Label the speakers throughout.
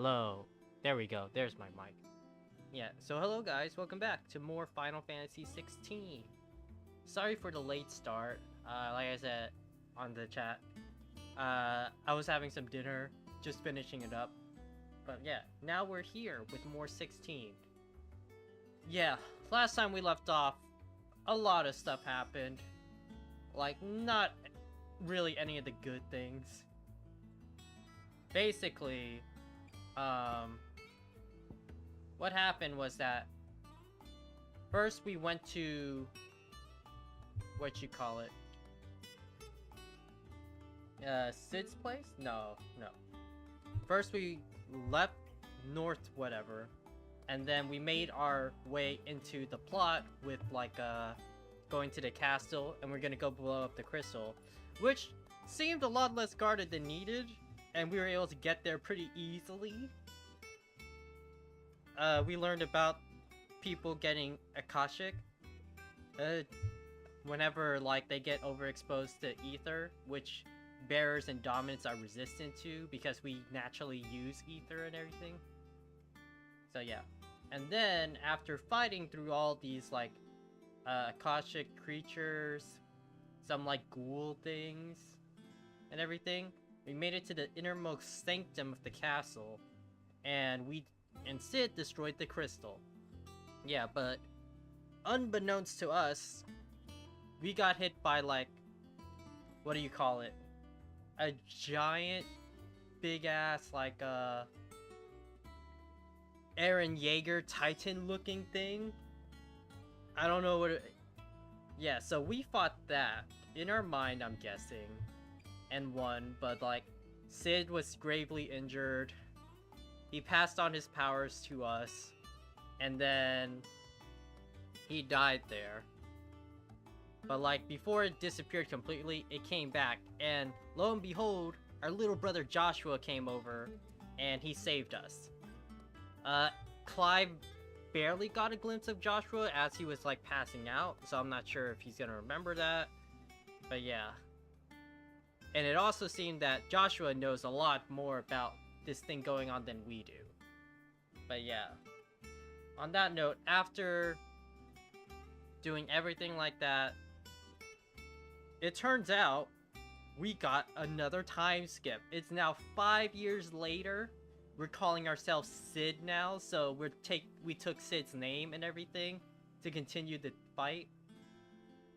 Speaker 1: Hello. There we go. There's my mic. Yeah, so hello guys, welcome back to more Final Fantasy 16. Sorry for the late start. Like I said on the chat, I was having some dinner, just finishing it up. But yeah, now we're here with more 16. Yeah, last time we left off, a lot of stuff happened. Like, not really any of the good things. Basically, what happened was that first we went to Sid's place? No. First we left north whatever, and then we made our way into the plot with going to the castle, and we're gonna go blow up the crystal, which seemed a lot less guarded than needed, and we were able to get there pretty easily. We learned about people getting Akashic whenever they get overexposed to ether, which bearers and dominants are resistant to because we naturally use ether and everything. So yeah, and then after fighting through all these Akashic creatures, some ghoul things and everything, we made it to the innermost sanctum of the castle, and Sid destroyed the crystal. Yeah, but unbeknownst to us, we got hit by what do you call it? A giant, big ass Eren Yeager Titan looking thing. I don't know what it... Yeah, so we fought that in our mind, I'm guessing, and won, but Sid was gravely injured. He passed on his powers to us, and then he died there. But before it disappeared completely, it came back, and lo and behold, our little brother Joshua came over, and he saved us. Clive barely got a glimpse of Joshua as he was passing out, so I'm not sure if he's gonna remember that. But yeah. And it also seemed that Joshua knows a lot more about this thing going on than we do. But yeah. On that note, after doing everything like that, it turns out we got another time skip. It's now 5 years later. We're calling ourselves Sid now, so we took Sid's name and everything to continue the fight.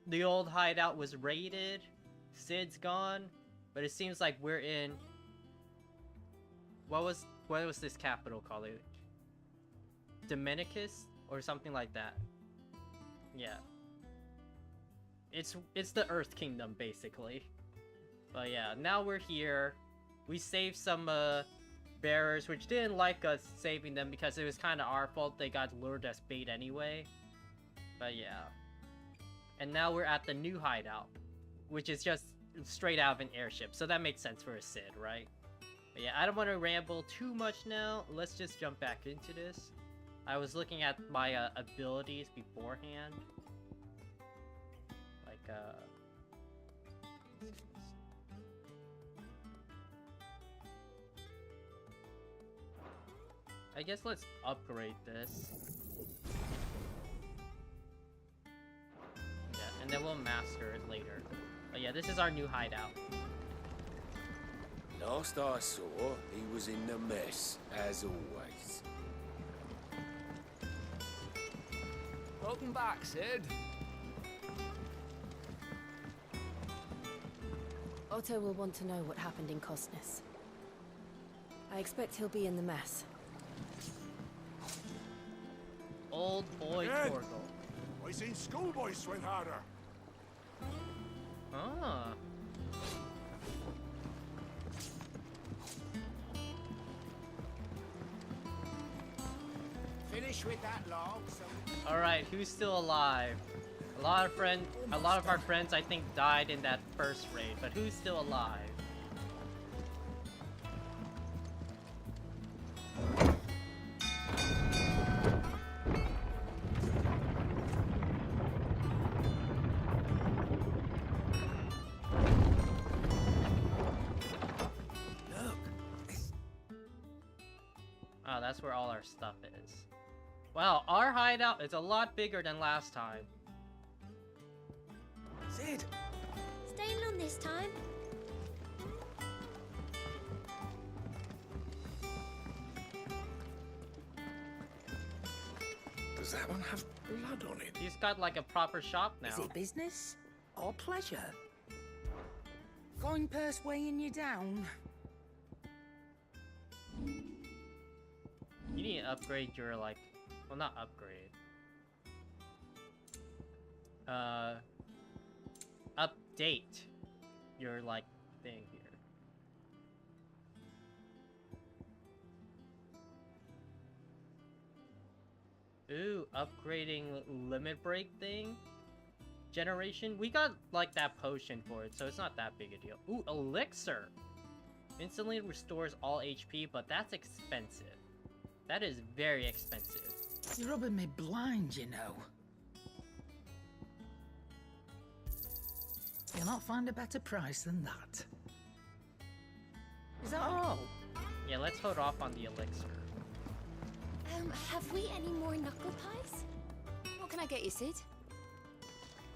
Speaker 1: The old hideout was raided. Sid's gone, but it seems like we're in... What was this capital called? Dominicus or something like that. Yeah. It's the Earth Kingdom basically. But yeah, now we're here. We saved some bearers, which didn't like us saving them because it was kind of our fault. They got lured as bait anyway. But yeah. And now we're at the new hideout, which is just straight out of an airship. So that makes sense for a Sid, right? But yeah, I don't want to ramble too much now. Let's just jump back into this. I was looking at my abilities beforehand. I guess let's upgrade this. Yeah, and then we'll master it later. But yeah, this is our new hideout.
Speaker 2: Last I saw, he was in the mess, as always.
Speaker 3: Welcome back, Sid.
Speaker 4: Otto will want to know what happened in Costness. I expect he'll be in the mess.
Speaker 1: Old boy
Speaker 5: Ed!
Speaker 1: Torgal.
Speaker 5: I seen schoolboys swing harder.
Speaker 1: Ah.
Speaker 2: Finish with that log, so...
Speaker 1: Alright, who's still alive? A lot of our friends I think died in that first raid, but who's still alive? That's where all our stuff is. Wow, our hideout is a lot bigger than last time.
Speaker 3: Sid!
Speaker 6: Staying long this time?
Speaker 2: Does that one have blood on it?
Speaker 1: He's got like a proper shop now.
Speaker 7: Is it business or pleasure? Coin purse weighing you down?
Speaker 1: You need to upgrade your like, well, not upgrade. Update your like thing here. Ooh, upgrading limit break thing? Generation? We got like that potion for it, so it's not that big a deal. Ooh, elixir! Instantly restores all HP, but that's expensive. That is very expensive.
Speaker 7: You're rubbing me blind, you know. You'll not find a better price than that. Is that all?
Speaker 1: Yeah, let's hold off on the elixir.
Speaker 6: Have we any more knuckle pies? What can I get you, Sid?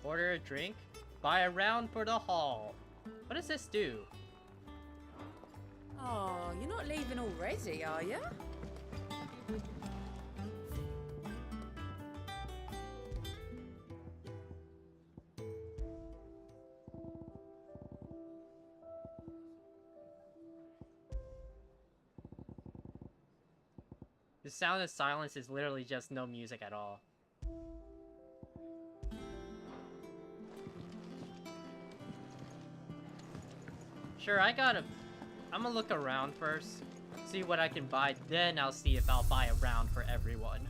Speaker 1: Order a drink? Buy a round for the hall. What does this do?
Speaker 8: Oh, you're not leaving already, are you?
Speaker 1: The sound of silence is literally just no music at all. Sure, I'm gonna look around first, see what I can buy, then I'll see if I'll buy a round for everyone.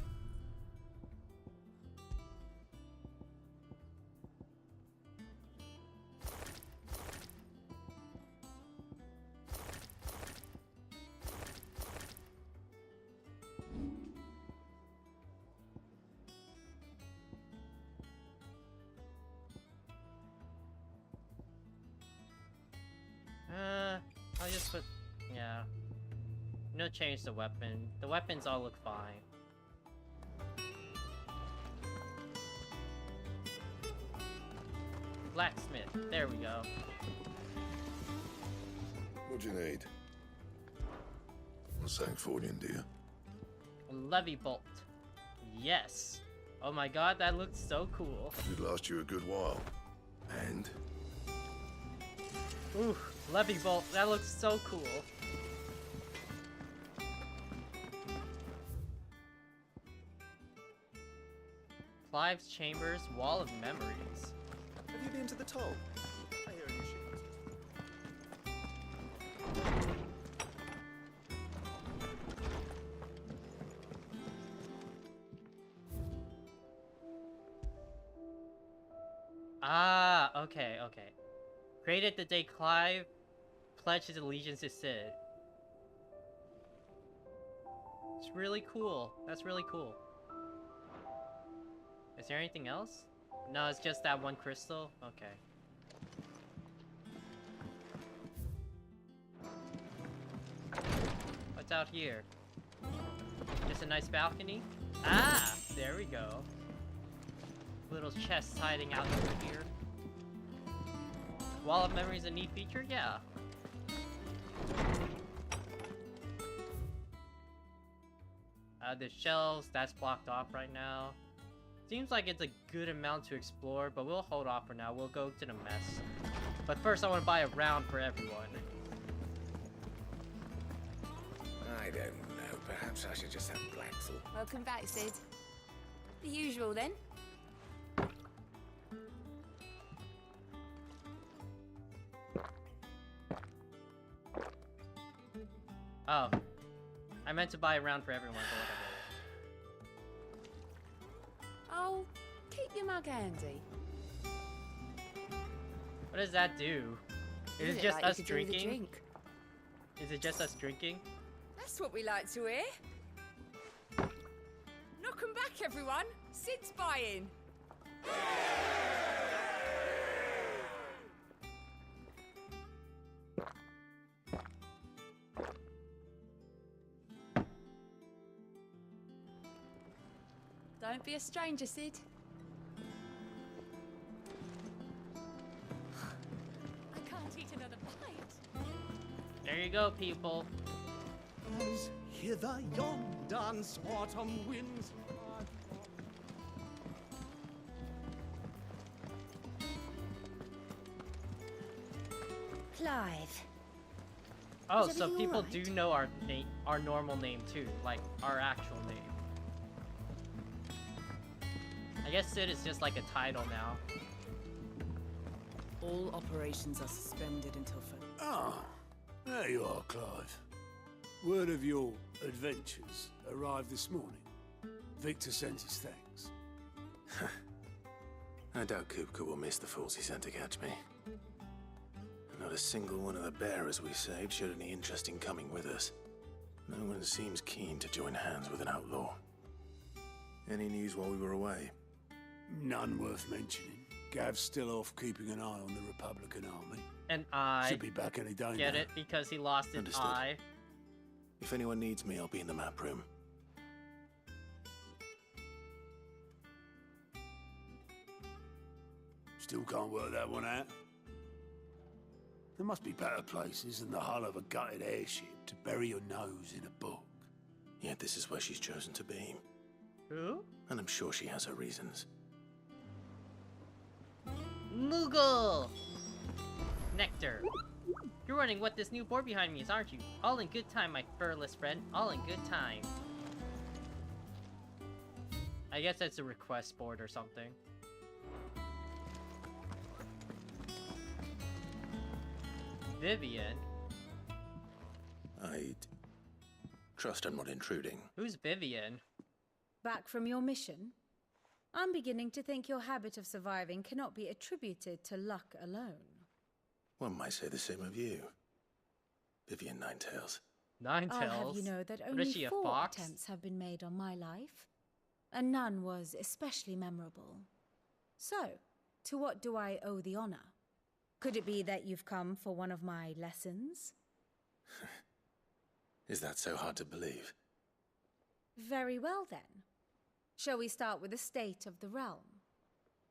Speaker 1: I'll just put, yeah. No change the weapon. The weapons all look fine. Blacksmith, there we go.
Speaker 5: What do you need? What's something for you, dear?
Speaker 1: Levy bolt. Yes. Oh my god, that looks so cool.
Speaker 5: It'd last you a good while. And?
Speaker 1: Ooh, levy bolt, that looks so cool. Clive's Chambers, Wall of Memories.
Speaker 3: Have you been to the toll? I hear a new ship.
Speaker 1: Ah, okay. Created the day Clive pledged his allegiance to Sid. It's really cool. That's really cool. Is there anything else? No, it's just that one crystal? Okay. What's out here? Just a nice balcony? Ah! There we go. Little chests hiding out over here. Wall of Memories a neat feature? Yeah. The shelves, that's blocked off right now. Seems like it's a good amount to explore, but we'll hold off for now. We'll go to the mess. But first I want to buy a round for everyone.
Speaker 2: I don't know. Perhaps I should just have black thought.
Speaker 6: Welcome back, Sid. The usual, then.
Speaker 1: Oh. I meant to buy a round for everyone, but whatever.
Speaker 8: Oh, keep your mug handy.
Speaker 1: What does that do? Is it just
Speaker 8: like
Speaker 1: us
Speaker 8: you could do with a
Speaker 1: drinking?
Speaker 8: drink?
Speaker 1: Is it just us drinking?
Speaker 8: That's what we like to hear. Knock 'em back, everyone. Sid's buying. Don't be a stranger, Sid. I can't eat another bite.
Speaker 1: There you go, people.
Speaker 9: As hither yon dance autumn winds.
Speaker 4: Clive.
Speaker 1: Oh,
Speaker 4: Is
Speaker 1: so
Speaker 4: everything
Speaker 1: people
Speaker 4: alright?
Speaker 1: do know our name, our normal name too, like our actual name. I guess Sid is just like a title now.
Speaker 10: All operations are suspended until further.
Speaker 2: Ah, there you are, Clive. Word of your adventures arrived this morning. Victor sent his thanks.
Speaker 11: I doubt Kupka will miss the fools he sent to catch me. Not a single one of the bearers we saved showed any interest in coming with us. No one seems keen to join hands with an outlaw. Any news while we were away?
Speaker 2: None worth mentioning. Gav's still off keeping an eye on the Republican army.
Speaker 1: And I
Speaker 2: Should be back any day
Speaker 1: get
Speaker 2: now.
Speaker 1: it because he lost an
Speaker 11: Understood.
Speaker 1: eye.
Speaker 11: If anyone needs me, I'll be in the map room.
Speaker 2: Still can't work that one out. There must be better places than the hull of a gutted airship to bury your nose in a book.
Speaker 11: Yet this is where she's chosen to be.
Speaker 1: Who?
Speaker 11: And I'm sure she has her reasons.
Speaker 1: Moogle! Nectar. You're running what this new board behind me is, aren't you? All in good time, my furless friend. All in good time. I guess that's a request board or something. Vivian?
Speaker 11: I'd trust I'm not intruding.
Speaker 1: Who's Vivian?
Speaker 12: Back from your mission? I'm beginning to think your habit of surviving cannot be attributed to luck alone.
Speaker 11: One might say the same of you. Vivian Ninetails.
Speaker 1: Ninetails?
Speaker 12: I'll have you know that
Speaker 1: What
Speaker 12: only
Speaker 1: is she, a
Speaker 12: 4
Speaker 1: fox?
Speaker 12: attempts have been made on my life, and none was especially memorable. So, to what do I owe the honor? Could it be that you've come for one of my lessons?
Speaker 11: Is that so hard to believe?
Speaker 12: Very well then. Shall we start with the state of the realm?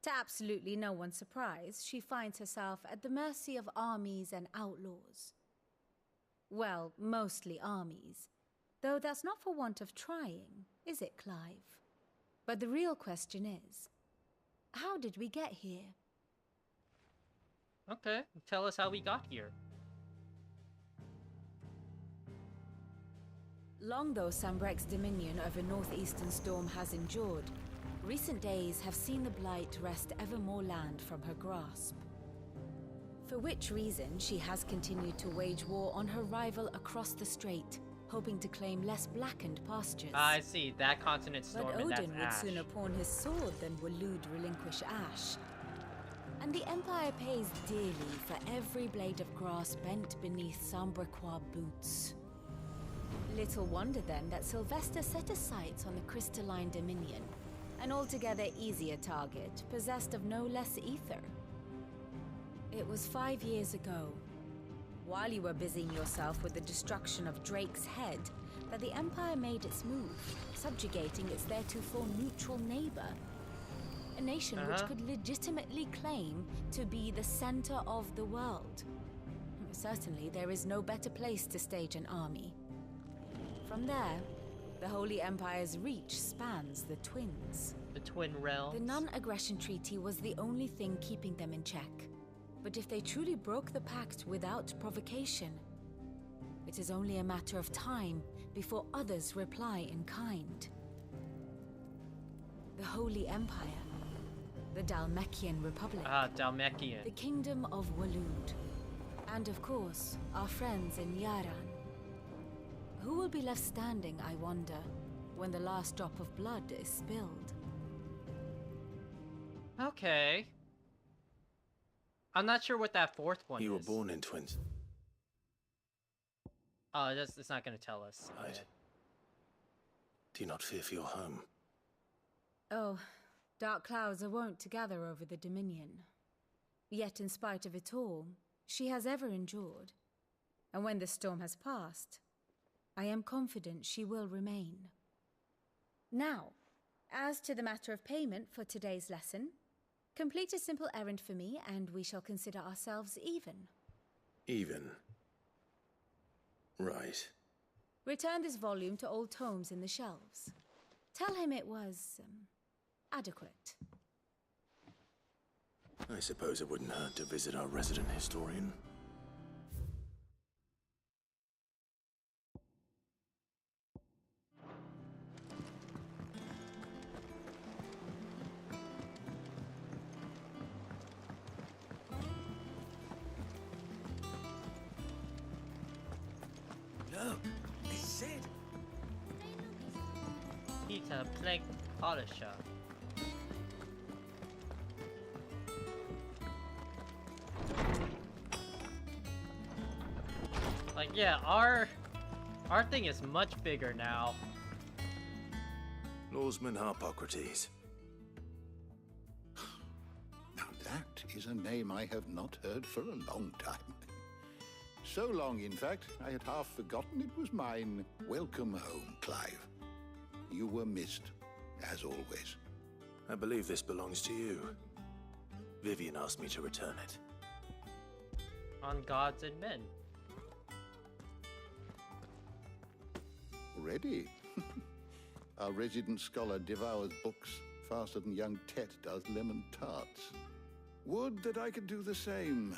Speaker 12: To absolutely no one's surprise, she finds herself at the mercy of armies and outlaws. Well, mostly armies. Though that's not for want of trying, is it, Clive? But the real question is, how did we get here?
Speaker 1: Okay, tell us how we got here.
Speaker 12: Long though Sambrek's dominion over northeastern Storm has endured, recent days have seen the Blight wrest ever more land from her grasp. For which reason she has continued to wage war on her rival across the strait, hoping to claim less blackened pastures.
Speaker 1: I see, that continent storm
Speaker 12: But
Speaker 1: and that's
Speaker 12: Odin would
Speaker 1: Ash.
Speaker 12: sooner pawn his sword than Waloed relinquish Ash. And the Empire pays dearly for every blade of grass bent beneath Sambrequois boots. Little wonder then that Sylvester set his sights on the crystalline dominion, an altogether easier target, possessed of no less ether. It was 5 years ago, while you were busying yourself with the destruction of Drake's head, that the Empire made its move, subjugating its theretofore neutral neighbor. A nation which could legitimately claim to be the center of the world. Certainly, there is no better place to stage an army. From there, the Holy Empire's reach spans the Twins.
Speaker 1: The Twin Realms.
Speaker 12: The non-aggression treaty was the only thing keeping them in check. But if they truly broke the pact without provocation, it is only a matter of time before others reply in kind. The Holy Empire, the Dalmekian Republic,
Speaker 1: Ah, Dalmekian.
Speaker 12: the Kingdom of Waloed, and of course, our friends in Yaran. Who will be left standing, I wonder, when the last drop of blood is spilled?
Speaker 1: Okay. I'm not sure what that fourth one
Speaker 11: You were
Speaker 1: is.
Speaker 11: born in Twins.
Speaker 1: Oh, it's not gonna tell us.
Speaker 11: Right. Do you not fear for your home?
Speaker 12: Oh, dark clouds are wont to gather over the Dominion. Yet in spite of it all, she has ever endured. And when the storm has passed, I am confident she will remain. Now, As to the matter of payment for today's lesson, complete a simple errand for me and we shall consider ourselves even.
Speaker 11: Even. Right.
Speaker 12: Return this volume to old tomes in the shelves. Tell him it was, adequate.
Speaker 11: I suppose it wouldn't hurt to visit our resident historian.
Speaker 2: Look, it's Sid.
Speaker 1: Peter, plank polisher. Like, yeah, our thing is much bigger now.
Speaker 11: Lawsman Harpocrates.
Speaker 13: Now that is a name I have not heard for a long time. So long, in fact, I had half forgotten it was mine. Welcome home, Clive. You were missed, as always.
Speaker 11: I believe this belongs to you. Vivian asked me to return it.
Speaker 1: On gods and men.
Speaker 13: Already? Our resident scholar devours books faster than young Tet does lemon tarts. Would that I could do the same.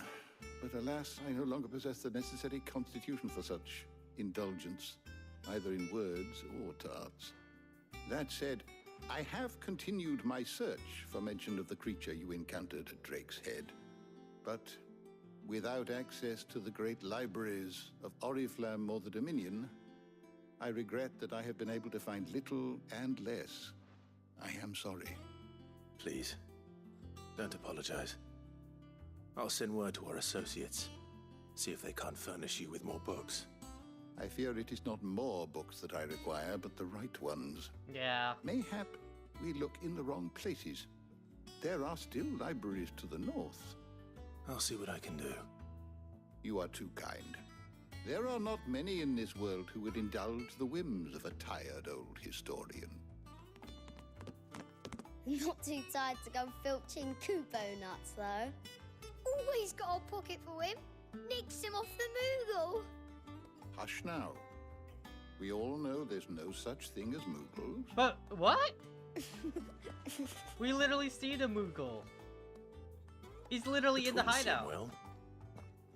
Speaker 13: But alas, I no longer possess the necessary constitution for such indulgence, either in words or tarts. That said, I have continued my search for mention of the creature you encountered at Drake's Head. But without access to the great libraries of Oriflamme or the Dominion, I regret that I have been able to find little and less. I am sorry.
Speaker 11: Please, don't apologize. I'll send word to our associates. See if they can't furnish you with more books.
Speaker 13: I fear it is not more books that I require, but the right ones.
Speaker 1: Yeah.
Speaker 13: Mayhap we look in the wrong places. There are still libraries to the north.
Speaker 11: I'll see what I can do.
Speaker 13: You are too kind. There are not many in this world who would indulge the whims of a tired old historian.
Speaker 14: Not too tired to go filching Kupo nuts, though. Always got a pocket for him. Nicks him off the Moogle.
Speaker 13: Hush now. We all know there's no such thing as Moogles.
Speaker 1: But what? We literally see the Moogle. He's literally in the hideout.
Speaker 11: Well.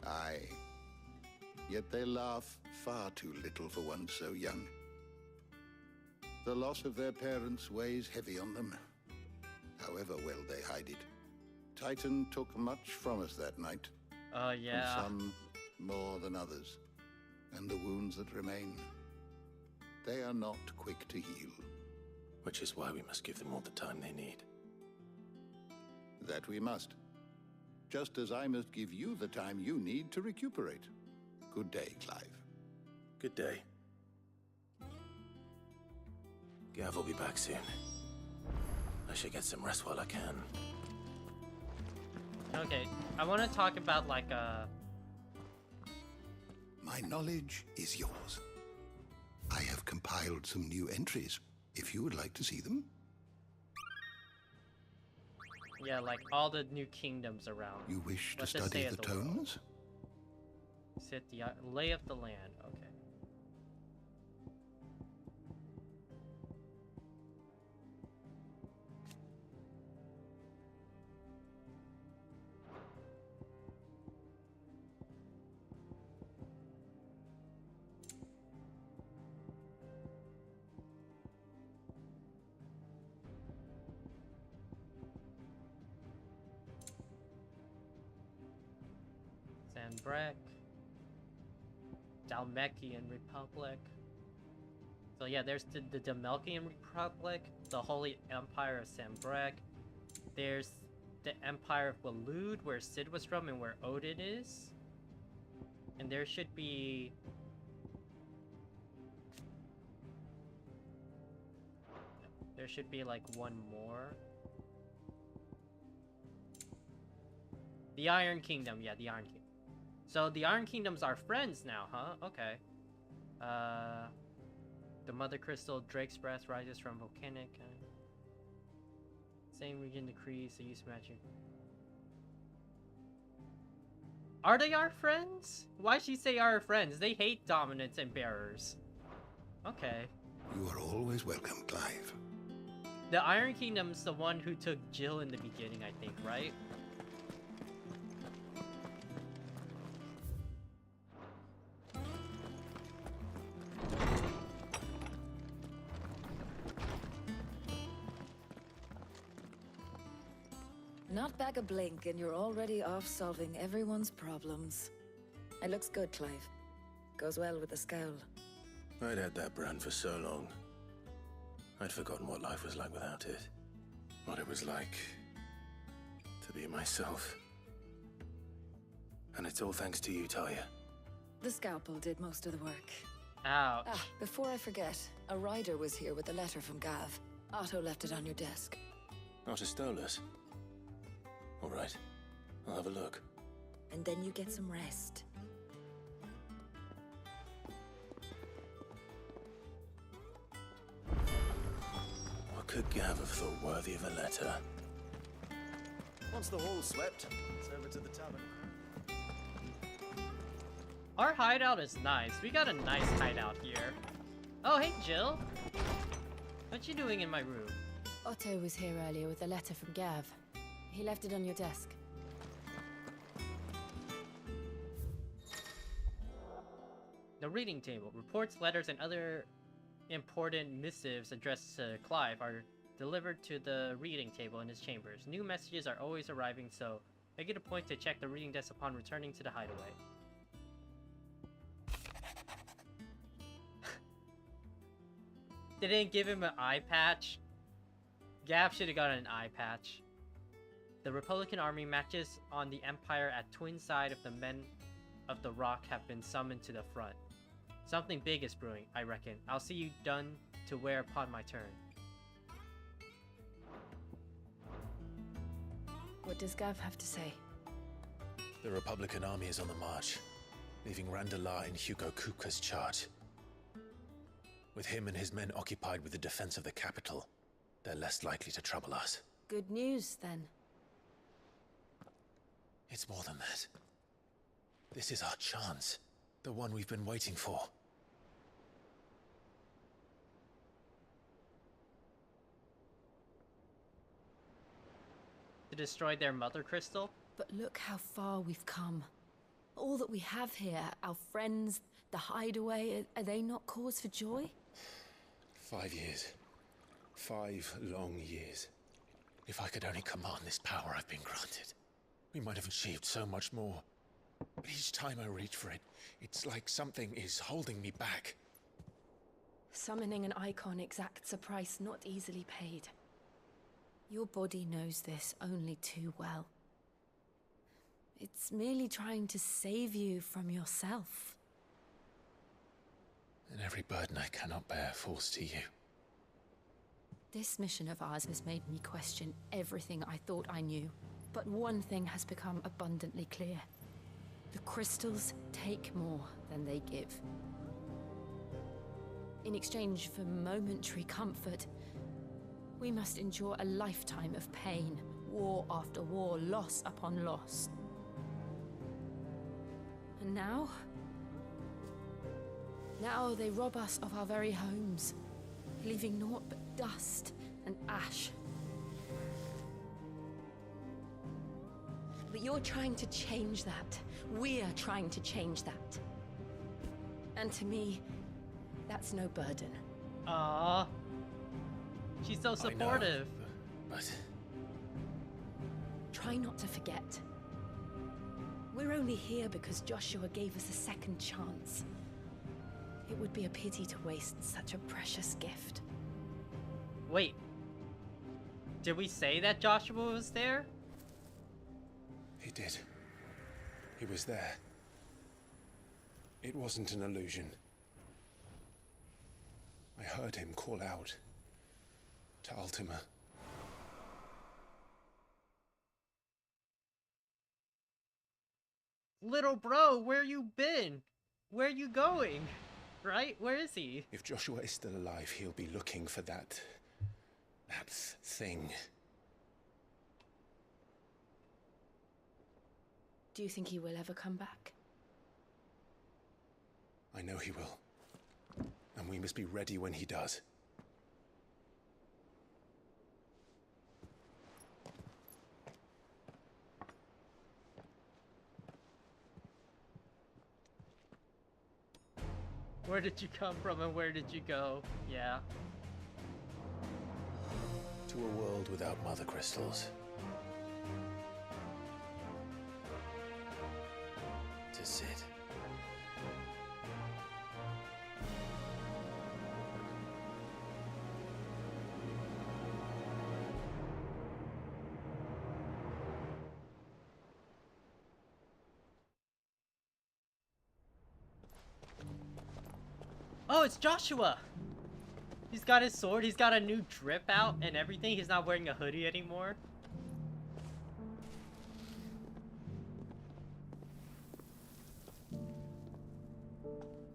Speaker 13: Aye. Yet they laugh far too little for one so young. The loss of their parents weighs heavy on them, however well they hide it. Titan took much from us that night.
Speaker 1: Yeah.
Speaker 13: From some more than others. And the wounds that remain, they are not quick to heal.
Speaker 11: Which is why we must give them all the time they need.
Speaker 13: That we must. Just as I must give you the time you need to recuperate. Good day, Clive.
Speaker 11: Good day. Gav will be back soon. I should get some rest while I can.
Speaker 1: Okay, I want to talk about like
Speaker 13: My knowledge is yours. I have compiled some new entries, if you would like to see them.
Speaker 1: yeah, like all the new kingdoms around.
Speaker 13: You wish to
Speaker 1: What's the
Speaker 13: study
Speaker 1: state
Speaker 13: the
Speaker 1: of the world?
Speaker 13: tomes?
Speaker 1: Sit the lay of the land. Okay. Sanbreque, Dalmekian Republic. So yeah, there's the Dalmekian Republic, the Holy Empire of Sanbreque. There's the Empire of Waloed, where Sid was from and where Odin is. And there should be... There should be like one more. The Iron Kingdom, yeah, the Iron Kingdom. So the Iron Kingdoms are friends now, huh? Okay. The Mother Crystal, Drake's Breath rises from volcanic. Same region decrees the use of magic. Are they our friends? Why'd she say our friends? They hate dominants and bearers. Okay.
Speaker 5: You are always welcome, Clive.
Speaker 1: The Iron Kingdom's the one who took Jill in the beginning, I think, right?
Speaker 10: Not back a blink and you're already off solving everyone's problems. It looks good, Clive. Goes well with the scowl.
Speaker 11: I'd had that brand for so long. I'd forgotten what life was like without it. What it was like to be myself. And it's all thanks to you, Talia.
Speaker 10: The scalpel did most of the work.
Speaker 1: Ouch.
Speaker 10: Ah, before I forget, a rider was here with a letter from Gav. Otto left it on your desk.
Speaker 11: Not a stolus. All right, I'll have a look.
Speaker 10: And then you get some rest.
Speaker 11: What could Gav have thought worthy of a letter?
Speaker 3: Once the hall's swept, it's over to the tavern.
Speaker 1: Our hideout is nice. We got a nice hideout here. Oh, hey, Jill. What you doing in my room?
Speaker 4: Otto was here earlier with a letter from Gav. He left it on your desk.
Speaker 1: The reading table. Reports, letters, and other important missives addressed to Clive are delivered to the reading table in his chambers. New messages are always arriving, so make it a point to check the reading desk upon returning to the hideaway. They didn't give him an eye patch. Gav should have gotten an eye patch. The Republican army marches on the Empire at twin side of the men of the Rock have been summoned to the front. Something big is brewing, I reckon. I'll see you done to wear upon my turn.
Speaker 4: What does Gav have to say?
Speaker 11: The Republican army is on the march, leaving Randalar in Hugo Kupka's charge. With him and his men occupied with the defense of the capital, they're less likely to trouble us.
Speaker 4: Good news, then.
Speaker 11: It's more than that. This is our chance. The one we've been waiting for.
Speaker 1: To destroy their mother crystal?
Speaker 4: But look how far we've come. All that we have here, our friends, the hideaway, are they not cause for joy?
Speaker 11: 5 years. 5 long years. If I could only command this power I've been granted, we might have achieved so much more. But each time I reach for it, it's like something is holding me back.
Speaker 4: Summoning an icon exacts a price not easily paid. Your body knows this only too well. It's merely trying to save you from yourself.
Speaker 11: And every burden I cannot bear falls to you.
Speaker 4: This mission of ours has made me question everything I thought I knew. But one thing has become abundantly clear. The crystals take more than they give. In exchange for momentary comfort, we must endure a lifetime of pain, war after war, loss upon loss. And now they rob us of our very homes, leaving naught but dust and ash. But you're trying to change that. We're trying to change that. And to me, that's no burden.
Speaker 1: Aww. She's so supportive.
Speaker 11: But
Speaker 4: try not to forget. We're only here because Joshua gave us a second chance. It would be a pity to waste such a precious gift.
Speaker 1: Wait. Did we say that Joshua was there?
Speaker 11: He did. He was there. It wasn't an illusion. I heard him call out to Ultima.
Speaker 1: Little bro, where you been? Where you going? Right? Where is he?
Speaker 11: If Joshua is still alive, he'll be looking for that thing.
Speaker 4: Do you think he will ever come back?
Speaker 11: I know he will. And we must be ready when he does.
Speaker 1: Where did you come from and where did you go? Yeah.
Speaker 11: To a world without mother crystals. To Sid.
Speaker 1: Oh, it's Joshua! He's got his sword, he's got a new drip out and everything. He's not wearing a hoodie anymore.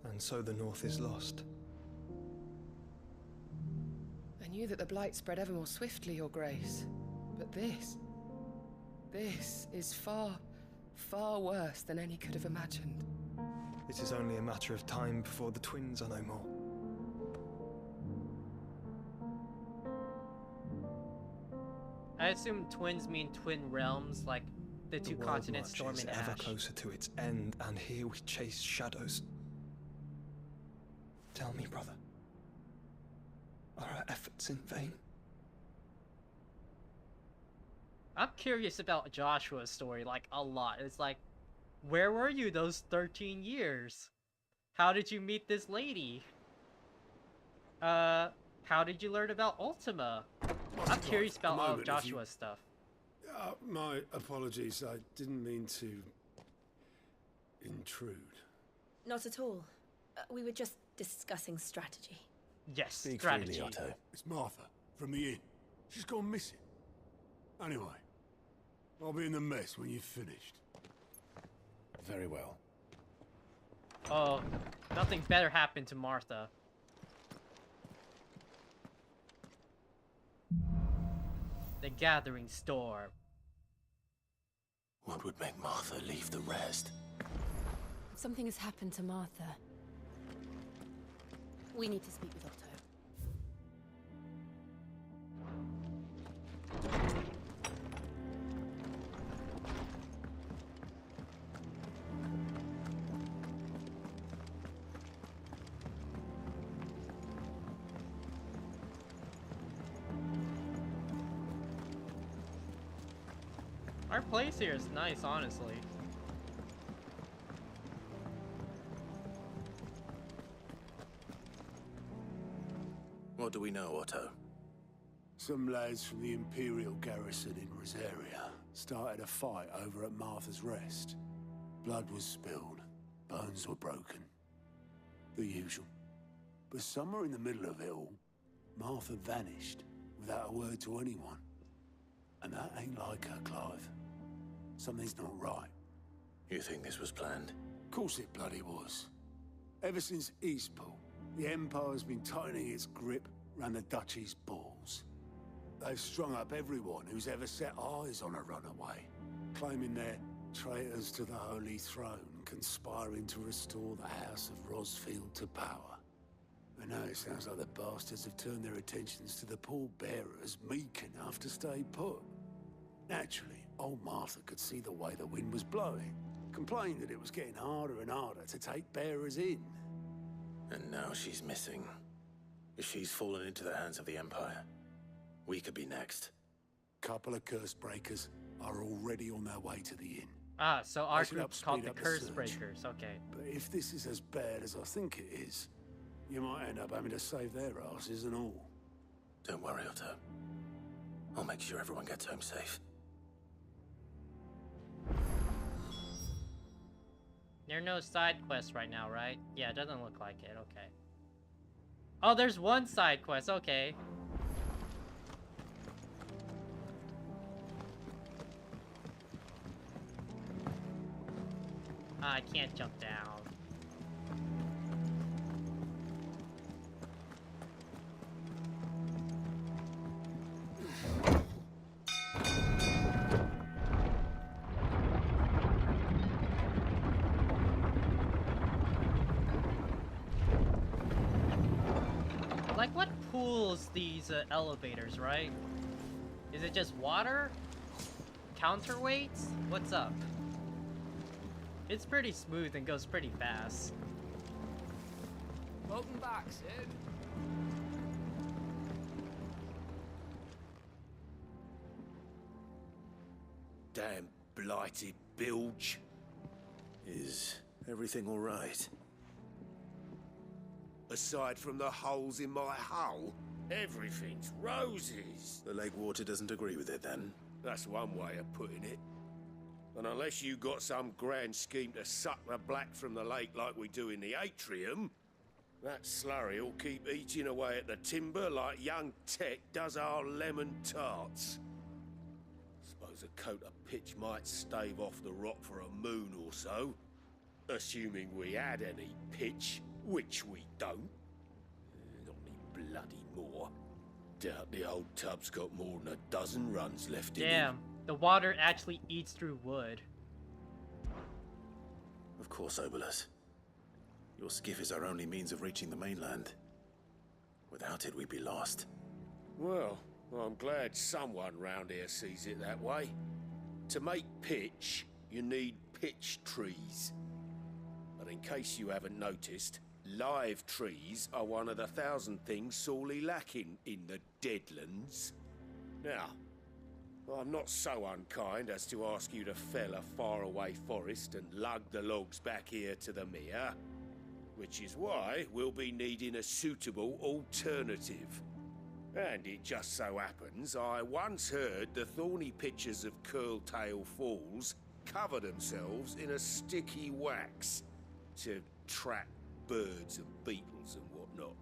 Speaker 15: And so the North is lost.
Speaker 16: I knew that the Blight spread ever more swiftly, Your Grace. But this is far, far worse than any could have imagined.
Speaker 15: It is only a matter of time before the twins are no more.
Speaker 1: I assume twins mean twin realms, like the two continents Storm and Ash.
Speaker 15: Ever closer to its end, and here we chase shadows. Tell me, brother, are our efforts in vain?
Speaker 1: I'm curious about Joshua's story, like, a lot. It's like, where were you those 13 years? How did you meet this lady? How did you learn about Ultima? I'm curious about all of Joshua's stuff.
Speaker 2: My apologies, I didn't mean to intrude.
Speaker 4: Not at all. We were just discussing strategy.
Speaker 1: Yes,
Speaker 11: Speak
Speaker 1: strategy.
Speaker 11: freely, Otto.
Speaker 2: It's Martha, from the inn. She's gone missing. Anyway, I'll be in the mess when you've finished.
Speaker 11: Very well.
Speaker 1: Oh, nothing better happened to Martha. The Gathering Storm.
Speaker 11: What would make Martha leave the rest?
Speaker 4: Something has happened to Martha. We need to speak with Otto.
Speaker 1: Our place here is nice, honestly.
Speaker 11: What do we know, Otto?
Speaker 2: Some lads from the Imperial garrison in Rosaria started a fight over at Martha's Rest. Blood was spilled, bones were broken. The usual. But somewhere in the middle of it all, Martha vanished without a word to anyone. And that ain't like her, Clive. Something's not right.
Speaker 11: You think this was planned?
Speaker 2: Of course it bloody was. Ever since Eastpool, the Empire's been tightening its grip round the Duchy's balls. They've strung up everyone who's ever set eyes on a runaway, claiming they're traitors to the Holy Throne, conspiring to restore the House of Rosfield to power. And now it sounds like the bastards have turned their attentions to the pallbearers meek enough to stay put. Naturally, old Martha could see the way the wind was blowing, complained that it was getting harder and harder to take bearers in.
Speaker 11: And now she's missing. If she's fallen into the hands of the Empire, we could be next.
Speaker 2: Couple of curse breakers are already on their way to the inn.
Speaker 1: Ah, so our
Speaker 2: They should
Speaker 1: group's
Speaker 2: speed
Speaker 1: called the
Speaker 2: up
Speaker 1: Curse
Speaker 2: search.
Speaker 1: Breakers, okay.
Speaker 2: But if this is as bad as I think it is, you might end up having to save their asses and all.
Speaker 11: Don't worry, Otto. I'll make sure everyone gets home safe.
Speaker 1: There are no side quests right now, right? Yeah, it doesn't look like it, okay. Oh, there's one side quest, okay. I can't jump down. controls these elevators, right? Is it just water? Counterweights? What's up? It's pretty smooth and goes pretty fast.
Speaker 17: Welcome back, Sid.
Speaker 11: Damn blighted bilge. Is everything all right?
Speaker 18: Aside from the holes in my hull, everything's roses.
Speaker 11: The lake water doesn't agree with it, then?
Speaker 18: That's one way of putting it. And unless you got some grand scheme to suck the black from the lake like we do in the atrium, that slurry'll keep eating away at the timber like young Tech does our lemon tarts. Suppose a coat of pitch might stave off the rot for a moon or so. Assuming we had any pitch, which we don't. Not any bloody more. Doubt the old tub's got more than a dozen runs left in it.
Speaker 1: Damn, the water actually eats through wood.
Speaker 11: Of course, Obolus. Your skiff is our only means of reaching the mainland. Without it, we'd be lost.
Speaker 18: Well, I'm glad someone round here sees it that way. To make pitch, you need pitch trees. But in case you haven't noticed, live trees are one of the 1,000 things sorely lacking in the Deadlands. Now, I'm not so unkind as to ask you to fell a faraway forest and lug the logs back here to the mere, which is why we'll be needing a suitable alternative. And it just so happens I once heard the thorny pitchers of Curltail Falls cover themselves in a sticky wax to trap birds and beetles and whatnot.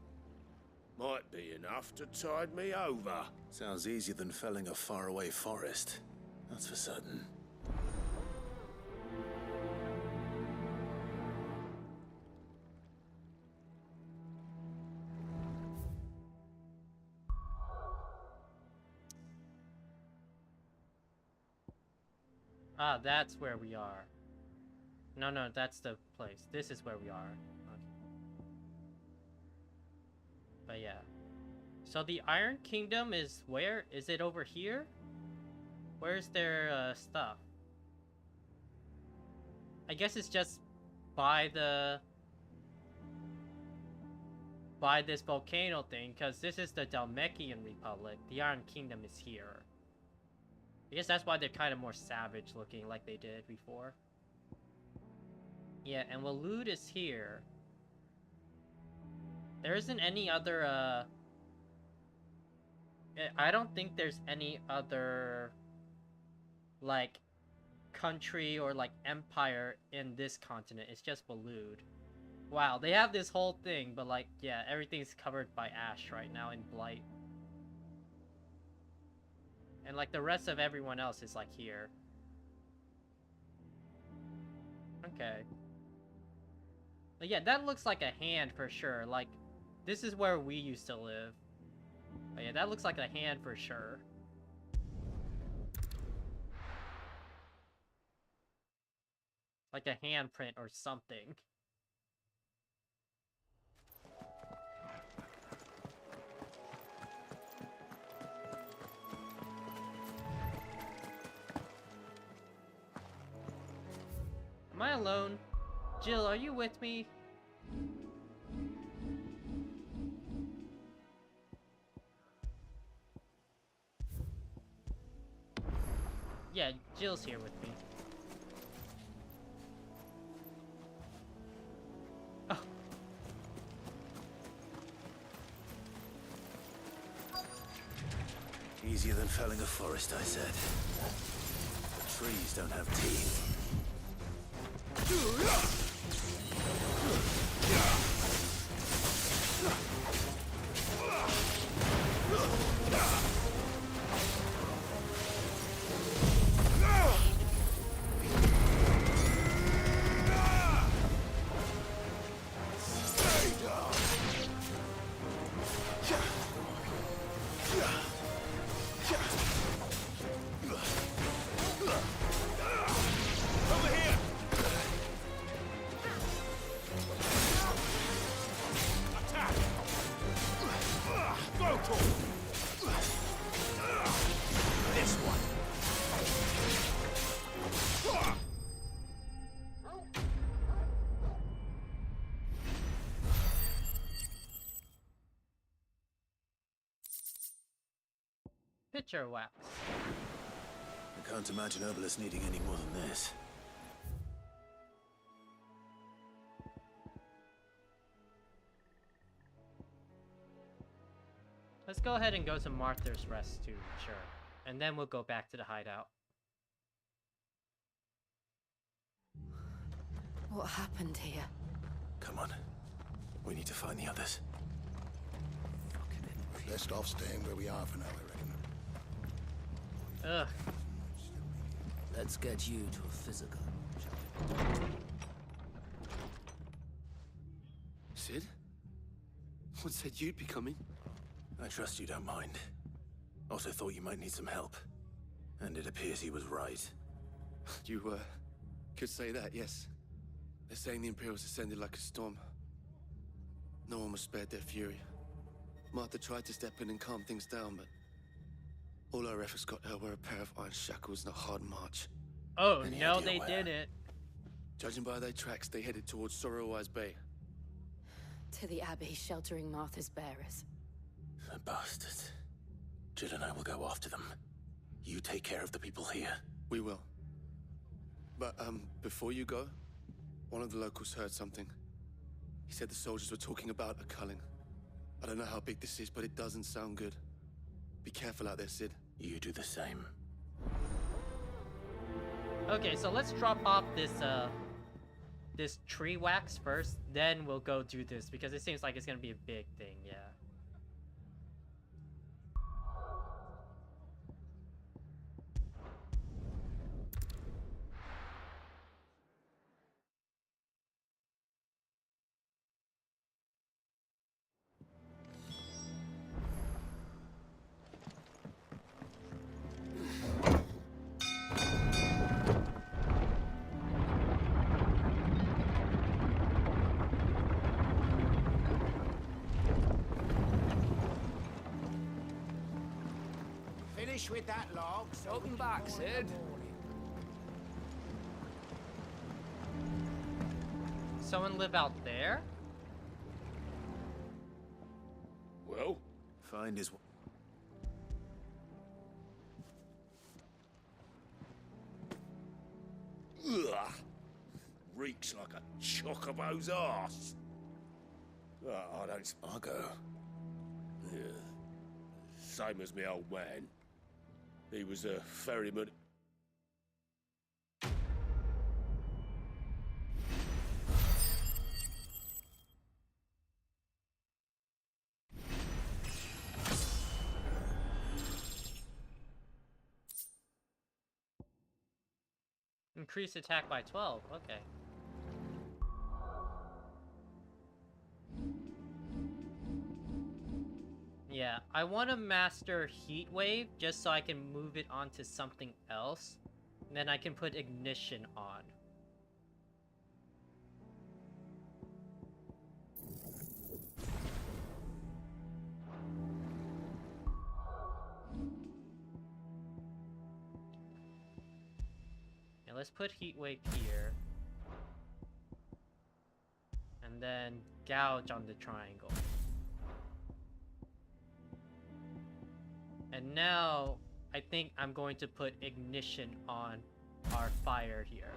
Speaker 18: Might be enough to tide me over.
Speaker 11: Sounds easier than felling a faraway forest. That's for certain.
Speaker 1: Ah, that's where we are. No, that's the place. This is where we are. Okay. But yeah. So the Iron Kingdom is where? Is it over here? Where's their stuff? I guess it's just by this volcano thing, because this is the Dalmekian Republic. The Iron Kingdom is here. I guess that's why they're kind of more savage looking like they did before. Yeah, and Waloed is here. There isn't any other, I don't think there's any other, like, country or, like, empire in this continent. It's just Waloed. Wow, they have this whole thing, but, like, yeah, everything's covered by ash right now in Blight. And, like, the rest of everyone else is, like, here. Okay. But yeah, that looks like a hand for sure. Like, this is where we used to live. But yeah, that looks like a hand for sure. Like a handprint or something. Am I alone? Jill, are you with me? Yeah, Jill's here with me. Oh.
Speaker 11: Easier than felling a forest, I said. The trees don't have teeth.
Speaker 1: Picture wax.
Speaker 11: I can't imagine Herbalist needing any more than this.
Speaker 1: Let's go ahead and go to Martha's Rest too, sure. And then we'll go back to the hideout.
Speaker 4: What happened here?
Speaker 11: Come on. We need to find the others.
Speaker 13: Best off staying where we are for now, I reckon.
Speaker 1: Ugh.
Speaker 17: Let's get you to a physical, shall we?
Speaker 3: Sid? What said you'd be coming?
Speaker 11: I trust you don't mind. Also thought you might need some help. And it appears he was right.
Speaker 3: You, could say that, yes. They're saying the Imperials descended like a storm. No one was spared their fury. Martha tried to step in and calm things down, but all our efforts got her were a pair of iron shackles and a hard march.
Speaker 1: Oh, no, they didn't.
Speaker 3: Judging by their tracks, they headed towards Sorrowwise Bay.
Speaker 4: To the Abbey, sheltering Martha's bearers.
Speaker 11: The bastards. Jill and I will go after them. You take care of the people here.
Speaker 3: We will. But, before you go, one of the locals heard something. He said the soldiers were talking about a culling. I don't know how big this is, but it doesn't sound good. Be careful out there, Sid.
Speaker 11: You do the same.
Speaker 1: Okay, so let's drop off this tree wax first, then we'll go do this, because it seems like it's gonna be a big thing, yeah.
Speaker 19: Finish with that log.
Speaker 17: Welcome back, Sid.
Speaker 1: Someone live out there?
Speaker 18: Well?
Speaker 11: Find his...
Speaker 18: Ugh. Reeks like a chocobo's arse. I don't...
Speaker 11: Argo.
Speaker 18: Yeah. Same as me old man. He was a ferryman.
Speaker 1: Increase attack by 12, okay. Yeah, I want to master Heat Wave just so I can move it onto something else. And then I can put Ignition on. Yeah, let's put Heat Wave here. And then Gouge on the triangle. And now, I think I'm going to put Ignition on our fire here.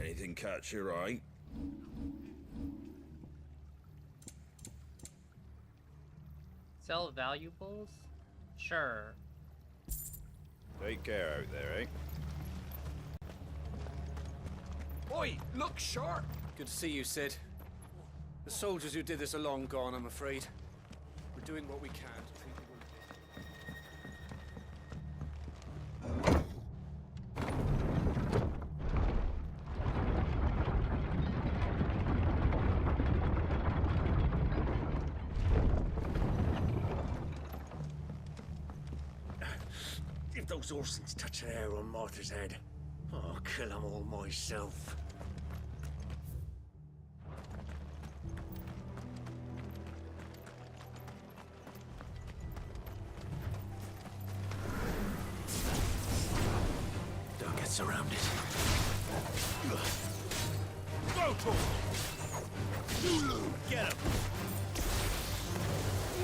Speaker 20: Anything catch your eye?
Speaker 1: Sell valuables? Sure.
Speaker 20: Take care out there, eh?
Speaker 9: Oi, look sharp!
Speaker 17: Good to see you, Sid. The soldiers who did this are long gone, I'm afraid.
Speaker 9: We're doing what we can to treat the wounded.
Speaker 19: If those Orsons touch an hair on Martha's head, I'll kill them all myself.
Speaker 11: Don't get surrounded.
Speaker 19: Go to him! Get him!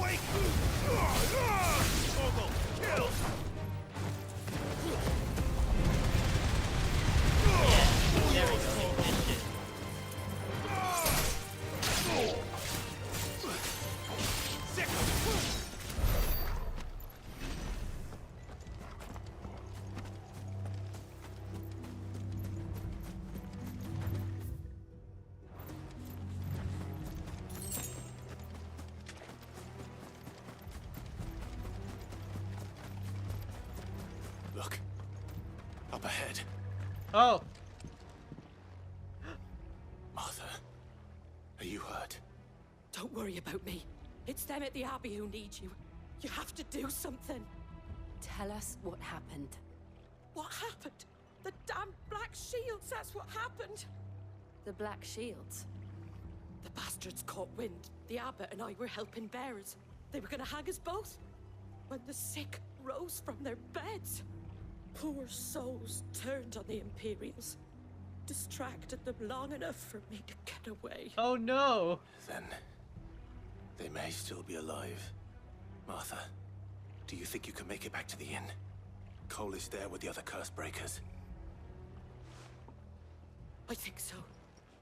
Speaker 19: Wake! Ogle, kill!
Speaker 1: There we go.
Speaker 11: Look. Up ahead.
Speaker 1: Oh.
Speaker 11: Martha. Are you hurt?
Speaker 21: Don't worry about me. It's them at the Abbey who need you. You have to do something.
Speaker 4: Tell us what happened.
Speaker 21: What happened? The damn Black Shields, that's what happened.
Speaker 4: The Black Shields?
Speaker 21: The bastards caught wind. The abbot and I were helping bearers. They were gonna hang us both. When the sick rose from their beds, poor souls turned on the Imperials. Distracted them long enough for me to get away.
Speaker 1: Oh no!
Speaker 11: Then they may still be alive. Martha, do you think you can make it back to the inn? Cole is there with the other curse breakers.
Speaker 21: I think so.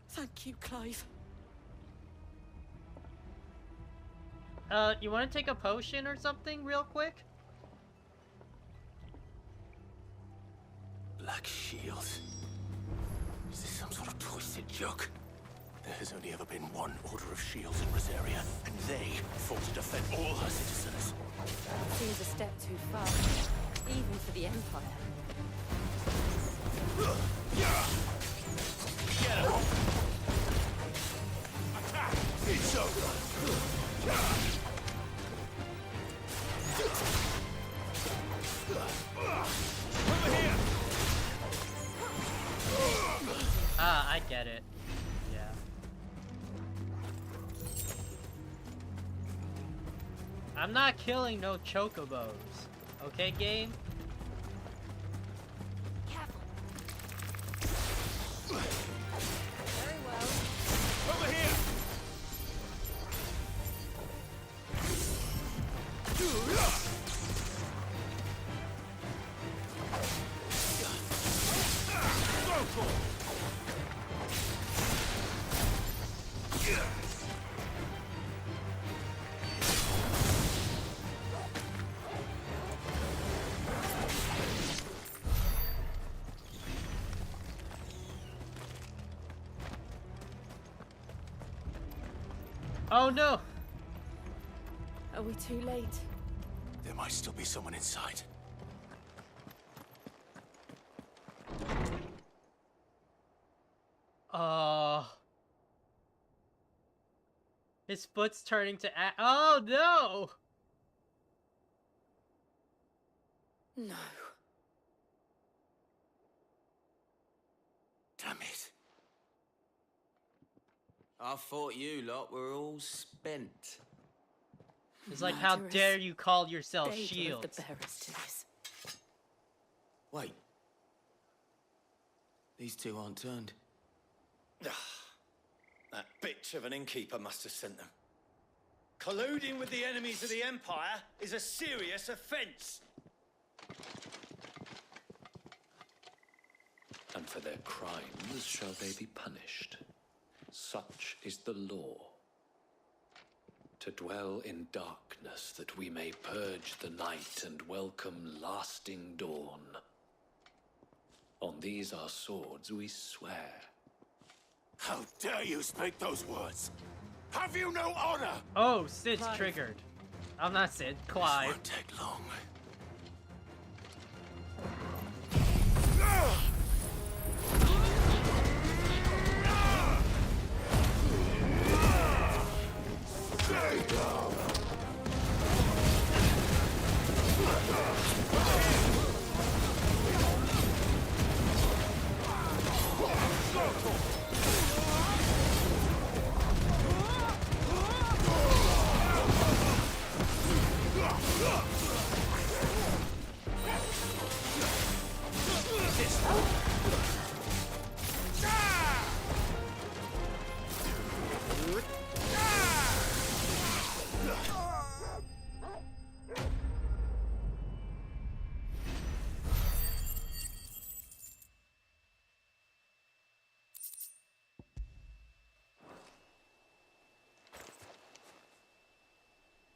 Speaker 21: Thank you, Clive.
Speaker 1: You want to take a potion or something real quick?
Speaker 11: Black Shields? Is this some sort of twisted joke? There has only ever been one Order of Shields in Rosaria, and they fought to defend all her citizens.
Speaker 4: Seems a step too far, even for the Empire.
Speaker 19: Get him! Attack! It's over! Over here!
Speaker 1: Ah, I get it. Yeah. I'm not killing no chocobos. Okay, game?
Speaker 21: Very well.
Speaker 19: Over here! Go for it!
Speaker 1: Oh no!
Speaker 21: Are we too late?
Speaker 11: There might still be someone inside.
Speaker 1: His foot's turning to oh no!
Speaker 21: No.
Speaker 11: Damn it.
Speaker 17: I thought you lot were all spent.
Speaker 1: It's like, how dare you call yourself
Speaker 21: They drove
Speaker 1: Shields?
Speaker 21: the bearers to this.
Speaker 17: Wait. These two aren't turned.
Speaker 19: That bitch of an innkeeper must have sent them. Colluding with the enemies of the Empire is a serious offense.
Speaker 22: And for their crimes shall they be punished. Such is the law. To dwell in darkness that we may purge the night and welcome lasting dawn. On these our swords we swear.
Speaker 19: How dare you speak those words? Have you no honor?
Speaker 1: Oh, Sid's
Speaker 21: Clive,
Speaker 1: triggered. I'm not Sid, Clive.
Speaker 11: This won't take long.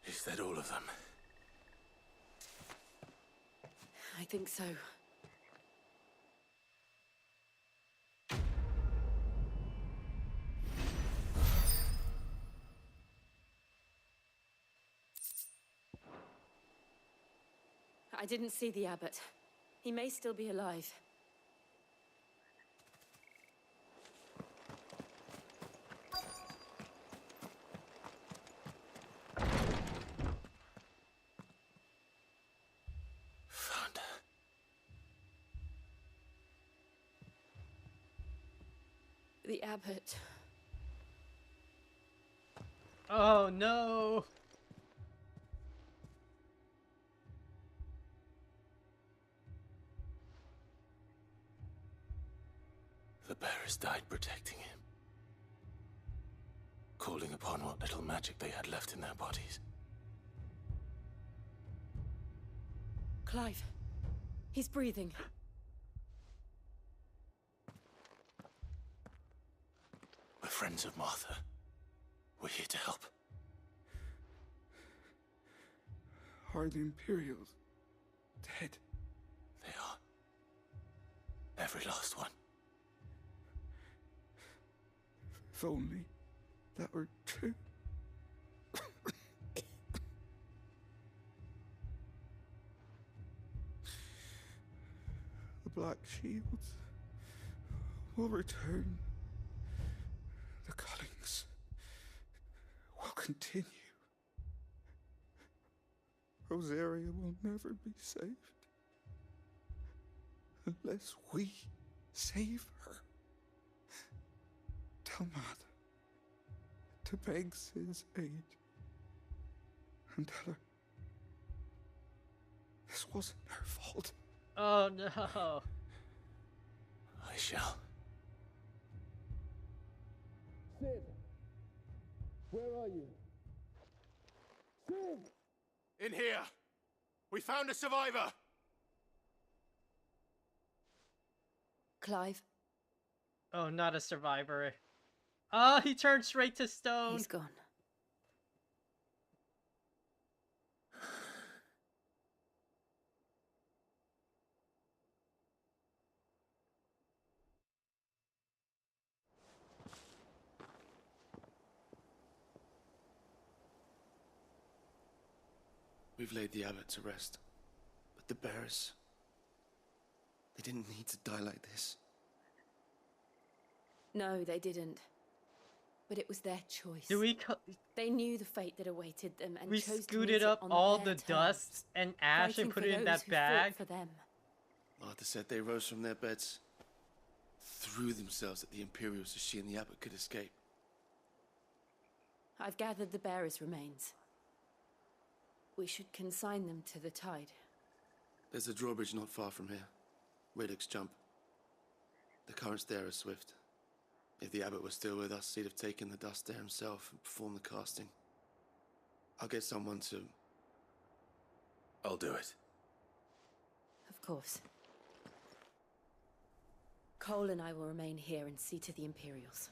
Speaker 11: Is that all of them?
Speaker 21: I think so. I didn't see the abbot. He may still be alive.
Speaker 11: Found her.
Speaker 21: The abbot.
Speaker 1: Oh no!
Speaker 11: The bearers died protecting him. Calling upon what little magic they had left in their bodies.
Speaker 21: Clive. He's breathing.
Speaker 11: We're friends of Martha. We're here to help.
Speaker 15: Are the Imperials dead?
Speaker 11: They are. Every last one.
Speaker 15: If only that were true. The Black Shields will return. The cullings will continue. Rosaria will never be saved unless we save her. Tell Mother to beg Sid's aid and tell her this wasn't her fault.
Speaker 1: Oh no.
Speaker 11: I shall.
Speaker 18: Sid! Where are you? Sid!
Speaker 3: In here! We found a survivor!
Speaker 21: Clive.
Speaker 1: Oh, not a survivor. Oh, he turned straight to stone.
Speaker 21: He's gone.
Speaker 3: We've laid the abbot to rest. But the bearers... they didn't need to die like this.
Speaker 21: No, they didn't. But it was their choice.
Speaker 1: Do we
Speaker 21: They knew the fate that awaited them and
Speaker 1: we
Speaker 21: chose to
Speaker 1: scooted
Speaker 21: meet it
Speaker 1: up
Speaker 21: on
Speaker 1: all
Speaker 21: their
Speaker 1: the
Speaker 21: terms,
Speaker 1: dust and ash
Speaker 21: fighting
Speaker 1: and put
Speaker 21: for
Speaker 1: it in
Speaker 21: those
Speaker 1: that
Speaker 21: who
Speaker 1: bag?
Speaker 21: fought for them.
Speaker 3: Martha said they rose from their beds, threw themselves at the Imperials so she and the abbot could escape.
Speaker 21: I've gathered the bearers' remains. We should consign them to the tide.
Speaker 3: There's a drawbridge not far from here. Radix Jump. The currents there are swift. If the abbot was still with us, he'd have taken the dust there himself and performed the casting. I'll get someone to...
Speaker 11: I'll do it.
Speaker 21: Of course. Cole and I will remain here and see to the Imperials.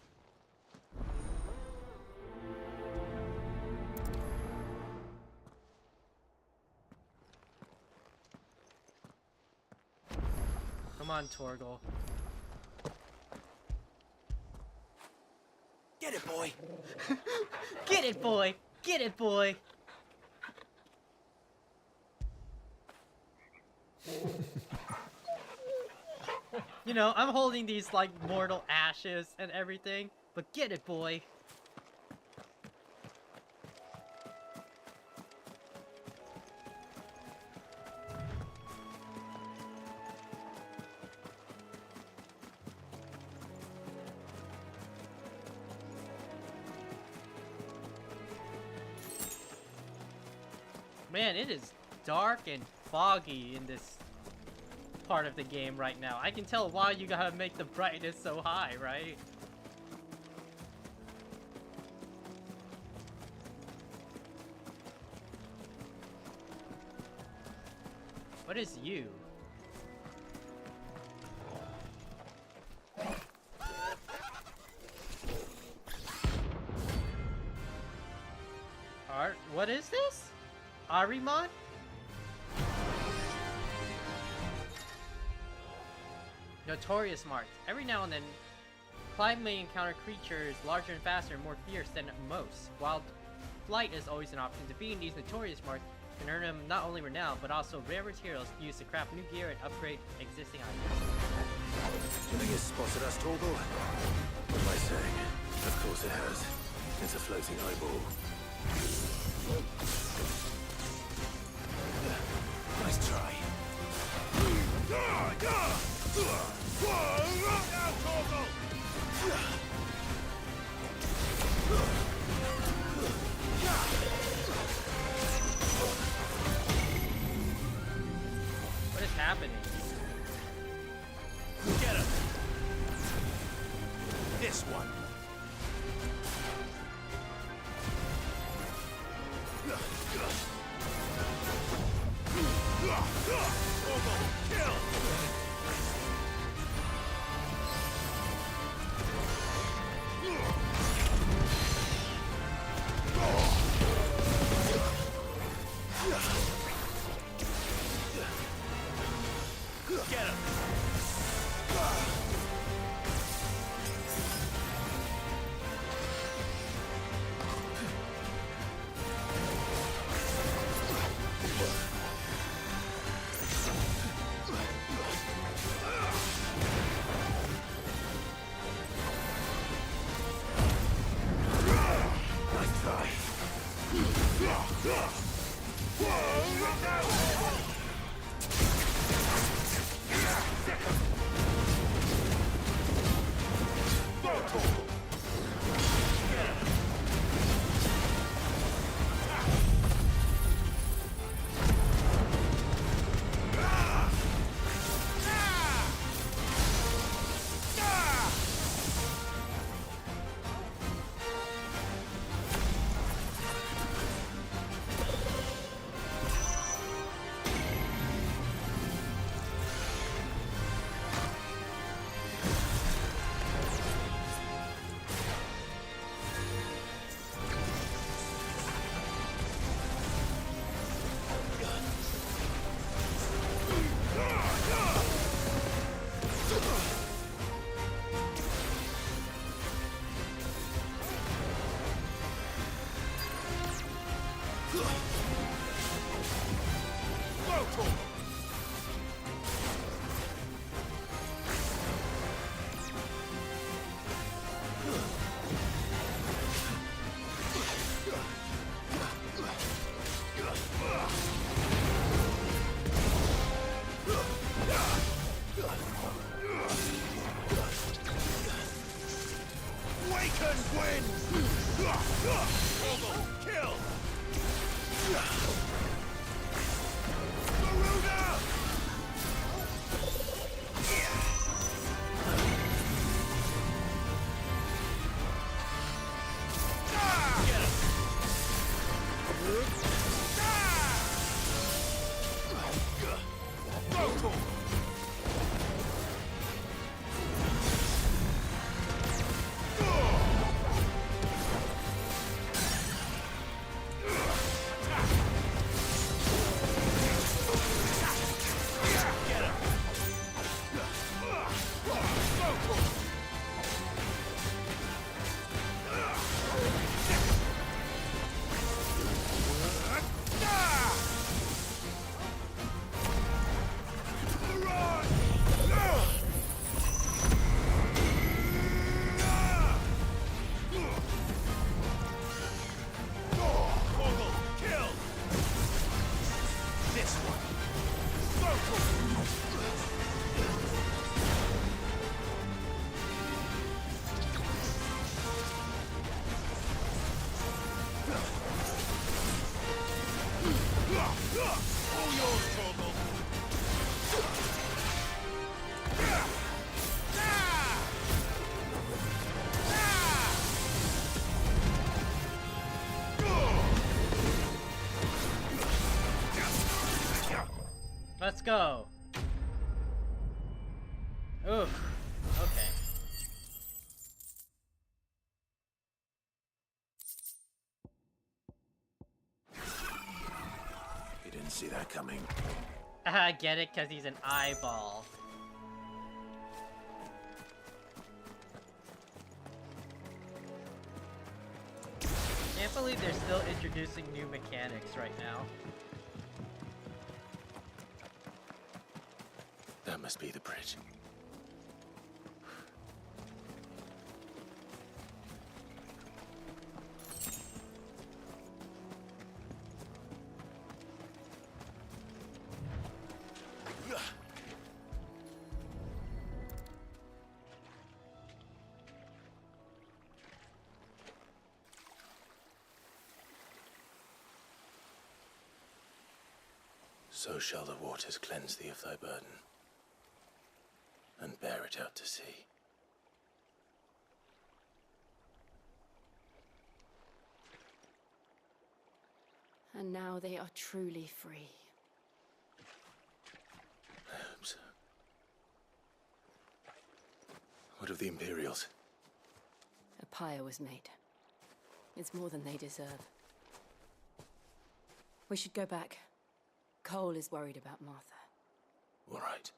Speaker 1: Come on, Torgal.
Speaker 19: Get it, boy!
Speaker 1: Get it, boy! Get it, boy! You know, I'm holding these like mortal ashes and everything, but get it, boy. Man, it is dark and foggy in this part of the game right now. I can tell why you gotta make the brightness so high, right? What is you? What is this? Arimon? Notorious marks. Every now and then, Clive may encounter creatures larger and faster and more fierce than most. While flight is always an option, defeating these notorious marks can earn him not only renown, but also rare materials used to craft new gear and upgrade existing items.
Speaker 11: Do you think it's spotted us, Torgal? What am I saying? Of course it has. It's a floating eyeball. Nice try.
Speaker 1: What is happening?
Speaker 19: Get him! This one.
Speaker 18: this one. Circle! All yours, Torgal.
Speaker 1: Let's go. Oof. Okay.
Speaker 11: You didn't see that coming.
Speaker 1: I get it, because he's an eyeball. Can't believe they're still introducing new mechanics right now.
Speaker 11: That must be the bridge. So shall the waters cleanse thee of thy burden, and bear it out to sea.
Speaker 4: And now they are truly free.
Speaker 11: I hope so. What of the Imperials?
Speaker 4: A pyre was made. It's more than they deserve. We should go back. Cole is worried about Martha.
Speaker 11: All right.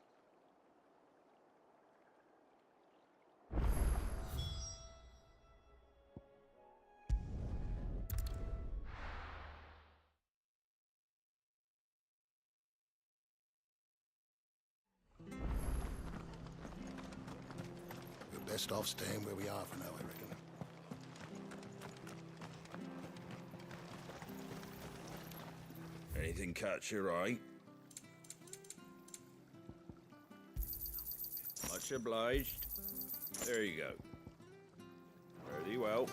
Speaker 5: We're best off staying where we are for now, I reckon.
Speaker 20: Anything catch your eye? Much obliged. There you go. Very well.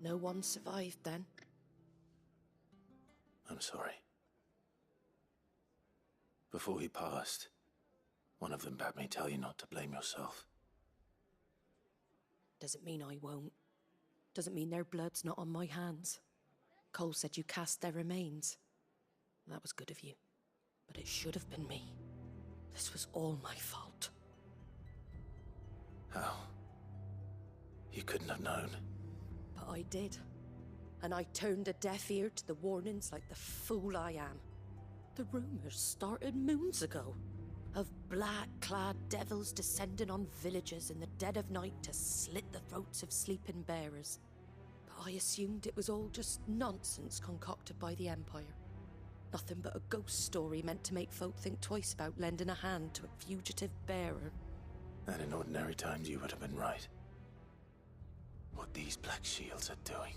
Speaker 21: No one survived then?
Speaker 11: I'm sorry. Before he passed, one of them bade me tell you not to blame yourself.
Speaker 21: Doesn't mean I won't. Doesn't mean their blood's not on my hands. Cole said you cast their remains. That was good of you. But it should have been me. This was all my fault.
Speaker 11: How? You couldn't have known.
Speaker 21: But I did. And I turned a deaf ear to the warnings like the fool I am. The rumors started moons ago. Of black-clad devils descending on villages in the dead of night to slit the throats of sleeping bearers. But I assumed it was all just nonsense concocted by the Empire. Nothing but a ghost story meant to make folk think twice about lending a hand to a fugitive bearer.
Speaker 11: And in ordinary times you would have been right. What these Black Shields are doing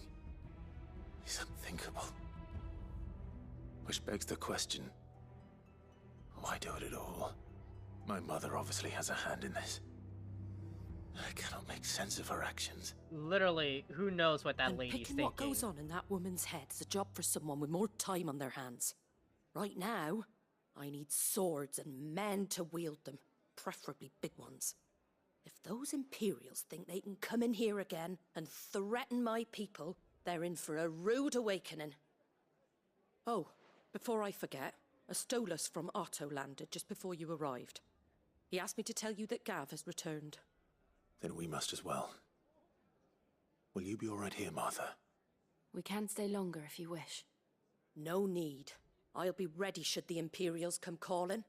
Speaker 11: is unthinkable. Which begs the question, why do it at all? My mother obviously has a hand in this. I cannot make sense of her actions.
Speaker 1: Literally, who knows what that lady's
Speaker 21: picking
Speaker 1: thinking.
Speaker 21: what goes on in that woman's head is a job for someone with more time on their hands. Right now, I need swords and men to wield them, preferably big ones. If those Imperials think they can come in here again and threaten my people, they're in for a rude awakening. Oh, before I forget, a Stolas from Otto landed just before you arrived. He asked me to tell you that Gav has returned.
Speaker 11: Then we must as well. Will you be all right here, Martha?
Speaker 4: We can stay longer if you wish.
Speaker 21: No need. I'll be ready should the Imperials come calling.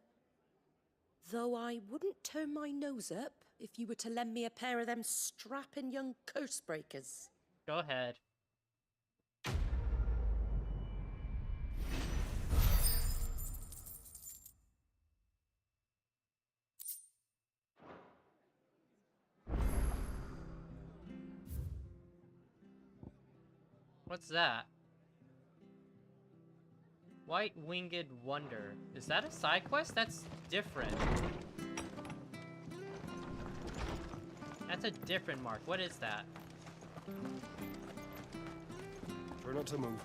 Speaker 21: Though I wouldn't turn my nose up if you were to lend me a pair of them strapping young curse breakers.
Speaker 1: Go ahead. What's that? White-winged wonder. Is that a side quest? That's different. That's a different mark. What is that?
Speaker 9: Try not to move.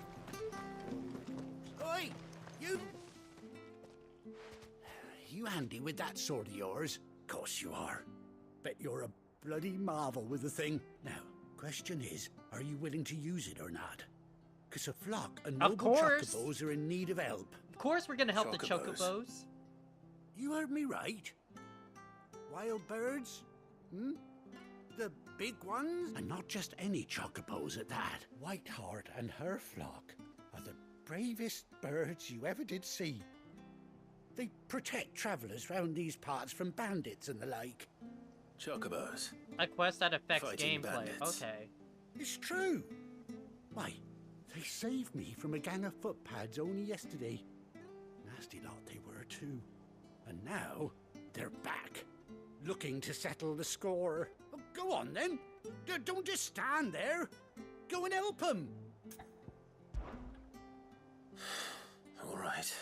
Speaker 6: Oi! You... You handy with that sword of yours? Course you are. Bet you're a bloody marvel with the thing. Now, question is, are you willing to use it or not? Because a flock of noble chocobos are in need of help.
Speaker 1: Of course we're gonna help the chocobos.
Speaker 6: You heard me right. Wild birds? Hmm? The big ones? And not just any chocobos at that. Whiteheart and her flock are the bravest birds you ever did see. They protect travellers round these parts from bandits and the like.
Speaker 11: Chocobos.
Speaker 1: A quest that affects
Speaker 11: Fighting
Speaker 1: gameplay.
Speaker 11: bandits.
Speaker 1: Okay.
Speaker 6: It's true. Why, they saved me from a gang of footpads only yesterday. Nasty lot they were too. And now, they're back. Looking to settle the score. Oh, go on then. Don't just stand there. Go and help them.
Speaker 11: All right.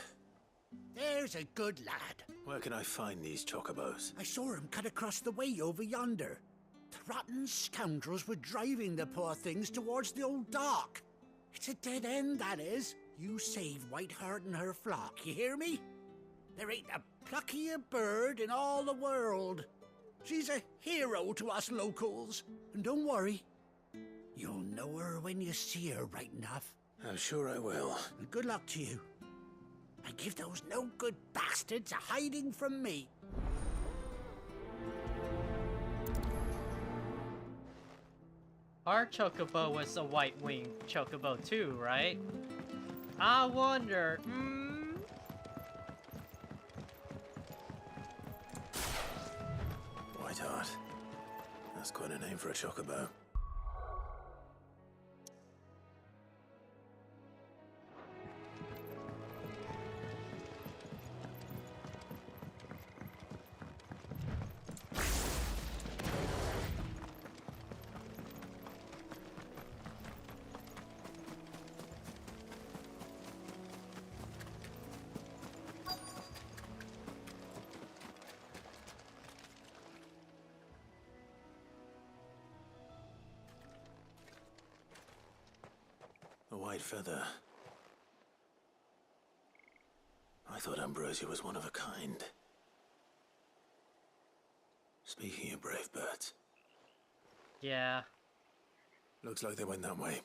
Speaker 6: There's a good lad.
Speaker 11: Where can I find these chocobos?
Speaker 6: I saw him cut across the way over yonder. The rotten scoundrels were driving the poor things towards the old dock. It's a dead end, that is. You save Whiteheart and her flock, you hear me? There ain't a pluckier bird in all the world. She's a hero to us locals. And don't worry, you'll know her when you see her right enough.
Speaker 11: I'm sure I will.
Speaker 6: And good luck to you. And give those no-good bastards a hiding from me.
Speaker 1: Our chocobo was a white-winged chocobo too, right? I wonder,
Speaker 11: Whiteheart. That's quite a name for a chocobo. A white feather. I thought Ambrosia was one of a kind. Speaking of brave birds.
Speaker 1: Yeah.
Speaker 11: Looks like they went that way.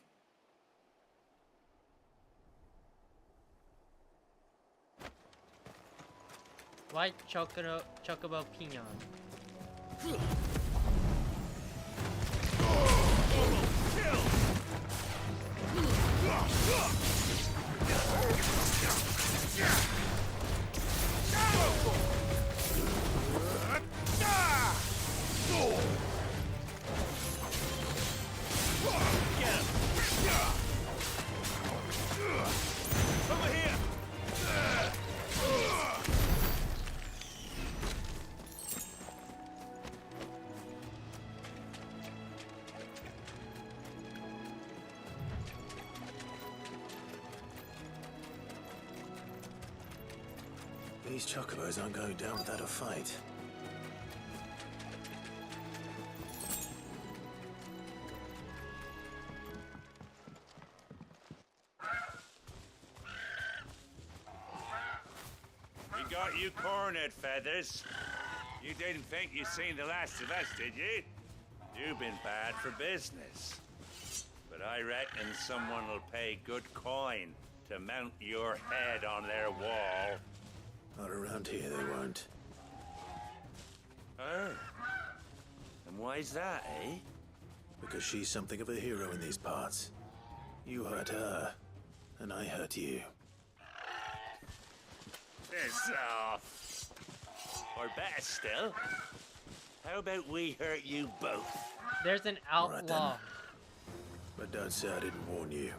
Speaker 1: White chocobo peon.
Speaker 18: Over here!
Speaker 11: These chocobos aren't going down without a fight.
Speaker 7: We got you cornered, Feathers. You didn't think you'd seen the last of us, did you? You've been bad for business. But I reckon someone will pay good coin to mount your head on their wall.
Speaker 11: Not around here, they won't.
Speaker 7: Oh. And why's that, eh?
Speaker 11: Because she's something of a hero in these parts. You hurt her, and I hurt you.
Speaker 7: Piss off. Or better still, how about we hurt you both?
Speaker 1: There's an outlaw.
Speaker 11: But don't say I didn't warn you.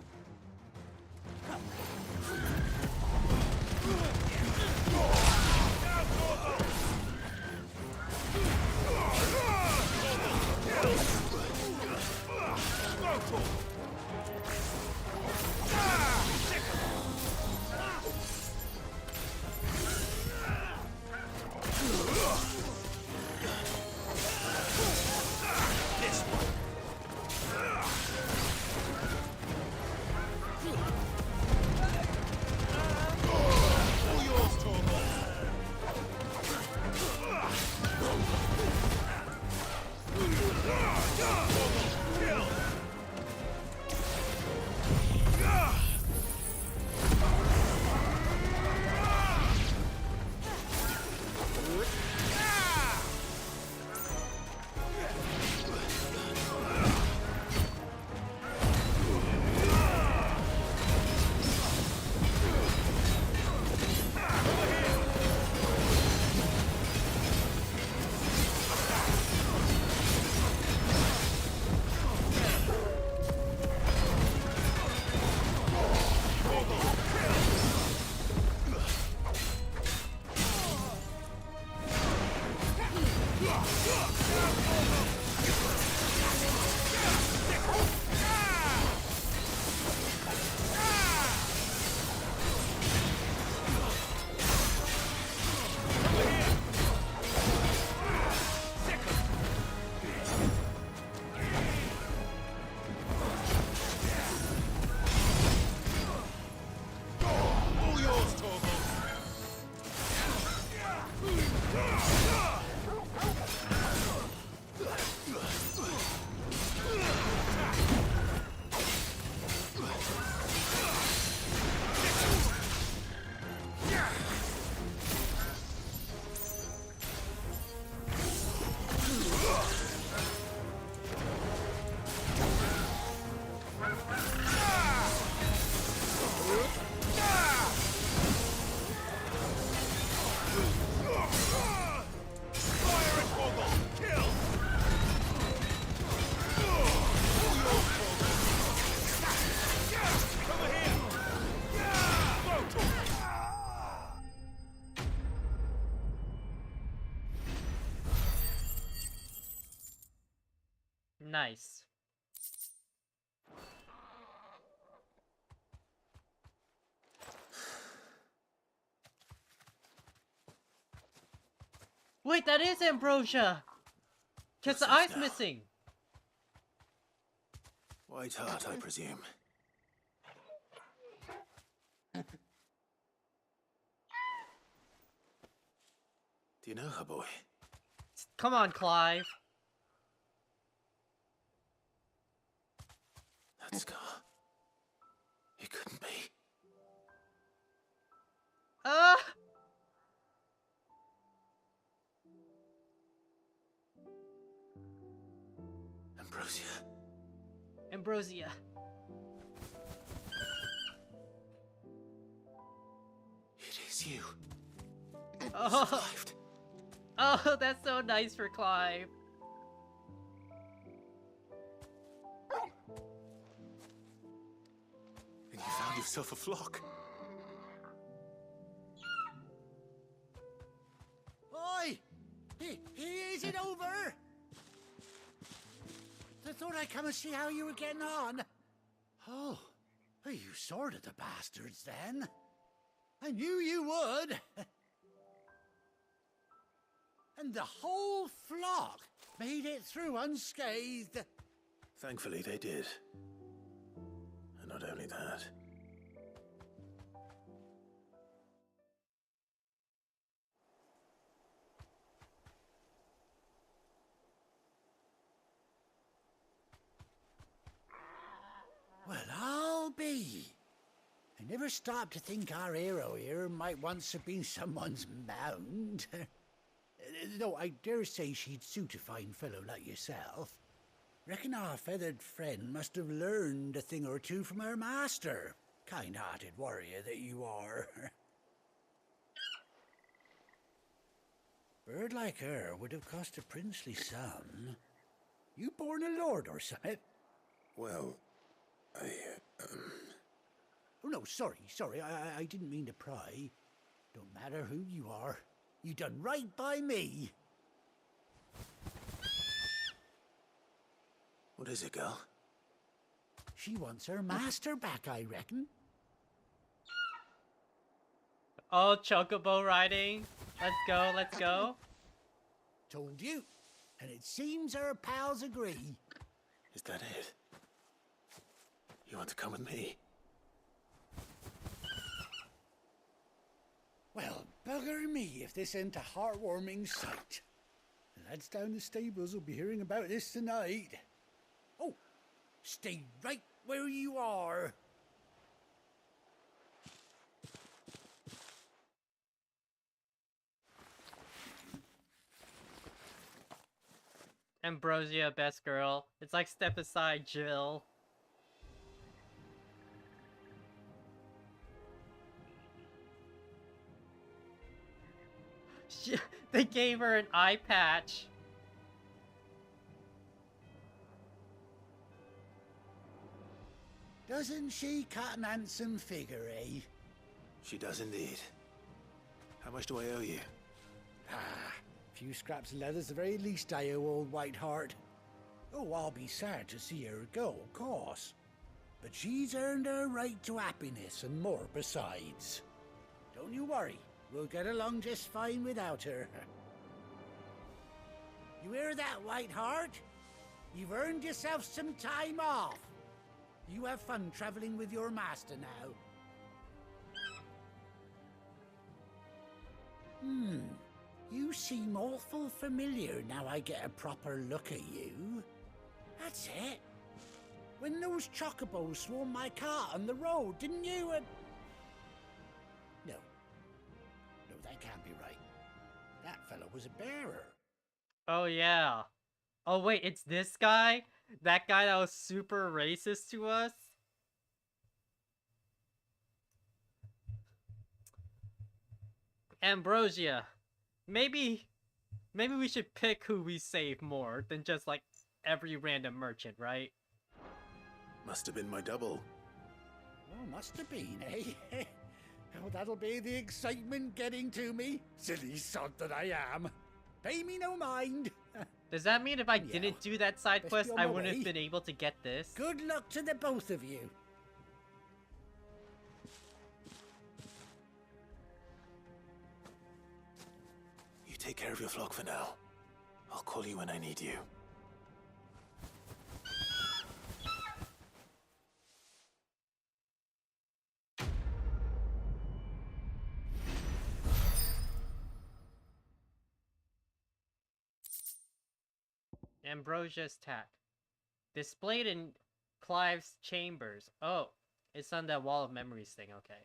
Speaker 1: Nice. Wait, that is Ambrosia! Cause the eye's missing!
Speaker 11: White heart, I presume. Do you know her, boy?
Speaker 1: Come on, Clive.
Speaker 11: That scar. It couldn't be. Ambrosia.
Speaker 1: Ambrosia.
Speaker 11: It is you.
Speaker 1: Oh.
Speaker 11: Survived.
Speaker 1: Oh, that's so nice for Clive.
Speaker 11: And you found yourself a flock.
Speaker 6: Oi! Is it over? I thought I'd come and see how you were getting on. Oh, you sorted the bastards then. I knew you would. And the whole flock made it through unscathed.
Speaker 11: Thankfully, they did. And not only that.
Speaker 6: Well, I'll be. I never stopped to think our hero here might once have been someone's mount. Though I dare say she'd suit a fine fellow like yourself. Reckon our feathered friend must have learned a thing or two from her master. Kind-hearted warrior that you are. Bird like her would have cost a princely sum. You born a lord or something?
Speaker 11: Well,
Speaker 6: Oh, no, sorry. I didn't mean to pry. Don't matter who you are. You done right by me.
Speaker 11: What is it, girl?
Speaker 6: She wants her master back, I reckon.
Speaker 1: Oh, chocobo riding. Let's go, let's go.
Speaker 6: Told you. And it seems our pals agree.
Speaker 11: Is that it? You want to come with me?
Speaker 6: Well, bugger me if this ain't a heartwarming sight. The lads down the stables will be hearing about this tonight. Oh, stay right where you are.
Speaker 1: Ambrosia, best girl. It's like step aside, Jill. They gave her an eye patch.
Speaker 6: Doesn't she cut an handsome figure, eh?
Speaker 11: She does indeed. How much do I owe you?
Speaker 6: Ah, few scraps of leather's the very least I owe old Whiteheart. Oh, I'll be sad to see her go, of course. But she's earned her right to happiness and more besides. Don't you worry, we'll get along just fine without her. You hear that, Whiteheart? You've earned yourself some time off. You have fun traveling with your master now. You seem awful familiar now I get a proper look at you. That's it. When those chocobos swarmed my cart on the road, didn't you? No. No, that can't be right. That fellow was a bearer.
Speaker 1: Oh yeah. Oh wait, it's this guy? That guy that was super racist to us? Ambrosia. Maybe we should pick who we save more than just like every random merchant, right?
Speaker 11: Must have been my double.
Speaker 6: Oh, must have been, eh? Oh, that'll be the excitement getting to me. Silly sod that I am. Pay me no mind.
Speaker 1: Does that mean if I didn't do that side quest, I wouldn't have been able to get this?
Speaker 6: Good luck to the both of you.
Speaker 11: You take care of your flock for now. I'll call you when I need you.
Speaker 1: Ambrosia's Tack. Displayed in Clive's chambers. Oh, it's on that Wall of Memories thing, okay.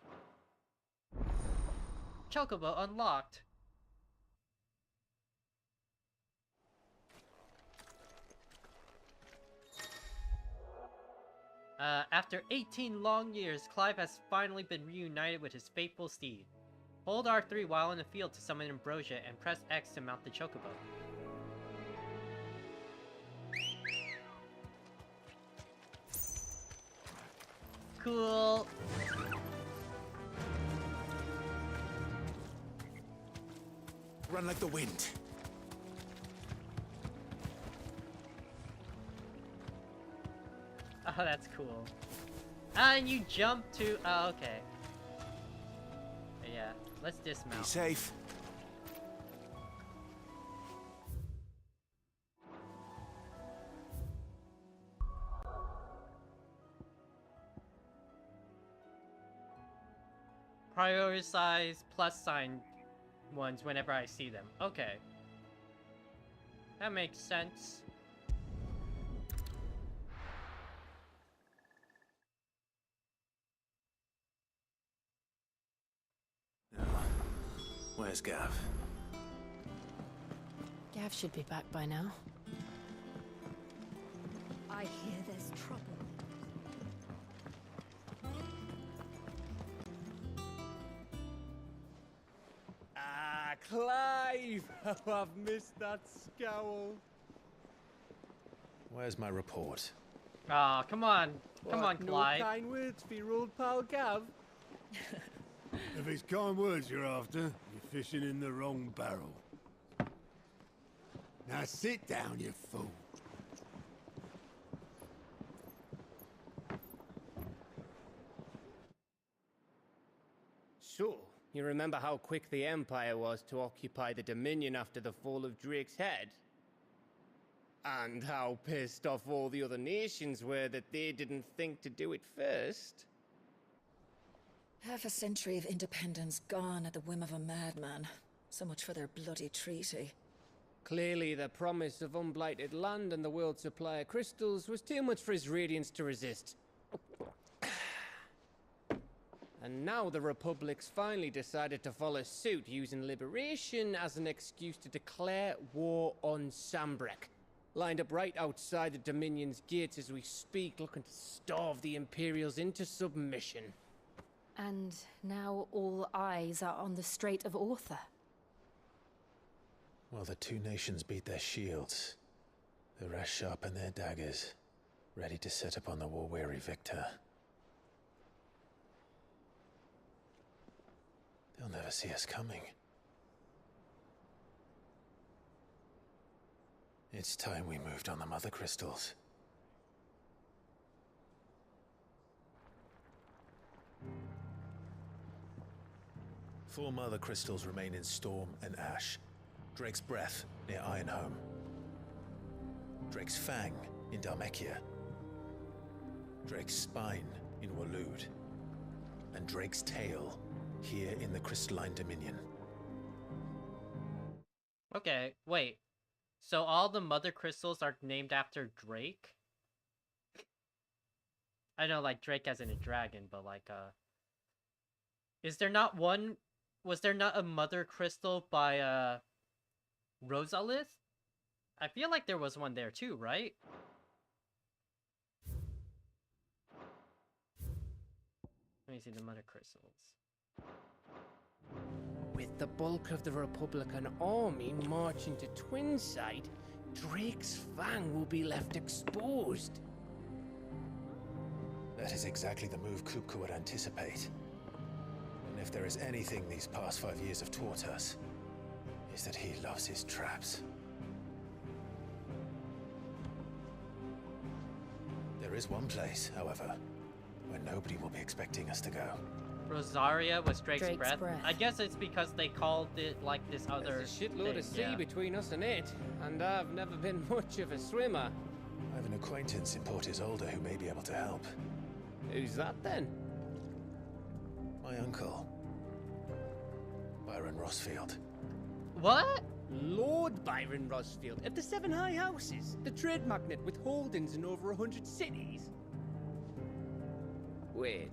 Speaker 1: Chocobo unlocked. After 18 long years, Clive has finally been reunited with his faithful steed. Hold R3 while in the field to summon Ambrosia and press X to mount the Chocobo. Cool.
Speaker 11: Run like the wind.
Speaker 1: Oh, that's cool. And you jump to... Oh, okay. Yeah, let's dismount.
Speaker 11: Be safe.
Speaker 1: Prioritize plus sign ones whenever I see them. Okay. That makes sense.
Speaker 11: Where's Gav?
Speaker 4: Gav should be back by now.
Speaker 10: I hear there's trouble.
Speaker 8: Ah, Clive! Oh, I've missed that scowl.
Speaker 11: Where's my report?
Speaker 1: Aw, come on. Come on,
Speaker 8: What,
Speaker 1: Clive.
Speaker 8: No kind words for your old pal Gav?
Speaker 2: If it's kind words you're after, you're fishing in the wrong barrel. Now sit down, you fool.
Speaker 8: So, you remember how quick the Empire was to occupy the Dominion after the fall of Drake's head? And how pissed off all the other nations were that they didn't think to do it first?
Speaker 10: Half a century of independence gone at the whim of a madman. So much for their bloody treaty.
Speaker 8: Clearly, the promise of unblighted land and the world's supply of crystals was too much for his radiance to resist. And now the Republic's finally decided to follow suit, using liberation as an excuse to declare war on Sambrek. Lined up right outside the Dominion's gates as we speak, looking to starve the Imperials into submission.
Speaker 4: And now all eyes are on the Strait of Author.
Speaker 11: While the two nations beat their shields, the rest sharpen their daggers, ready to set upon the war-weary victor. They'll never see us coming. It's time we moved on the mother crystals. Four mother crystals remain in Storm and Ash. Drake's Breath near Ironhome. Drake's Fang in Dhalmekia. Drake's Spine in Waloed. And Drake's Tail here in the Crystalline Dominion.
Speaker 1: Okay, wait. So all the mother crystals are named after Drake? I know, like, Drake as in a dragon, but like, is there not one... Was there not a mother crystal by, Rosalith? I feel like there was one there too, right? Let me see the mother crystals.
Speaker 8: With the bulk of the Republican army marching to Twinside, Drake's Fang will be left exposed.
Speaker 11: That is exactly the move Kupka would anticipate. And if there is anything these past 5 years have taught us, is that he loves his traps. There is one place, however, where nobody will be expecting us to go.
Speaker 1: Rosaria was Drake's,
Speaker 4: Drake's breath.
Speaker 1: I guess it's because they called it like this other
Speaker 8: There's a shitload
Speaker 1: thing,
Speaker 8: of sea
Speaker 1: yeah.
Speaker 8: between us and it, and I've never been much of a swimmer.
Speaker 11: I have an acquaintance in Port Isolde who may be able to help.
Speaker 8: Who's that then?
Speaker 11: My uncle, Byron Rossfield.
Speaker 1: What?
Speaker 8: Lord Byron Rossfield of the Seven High Houses, the trade magnate with holdings in over 100 cities. Wait.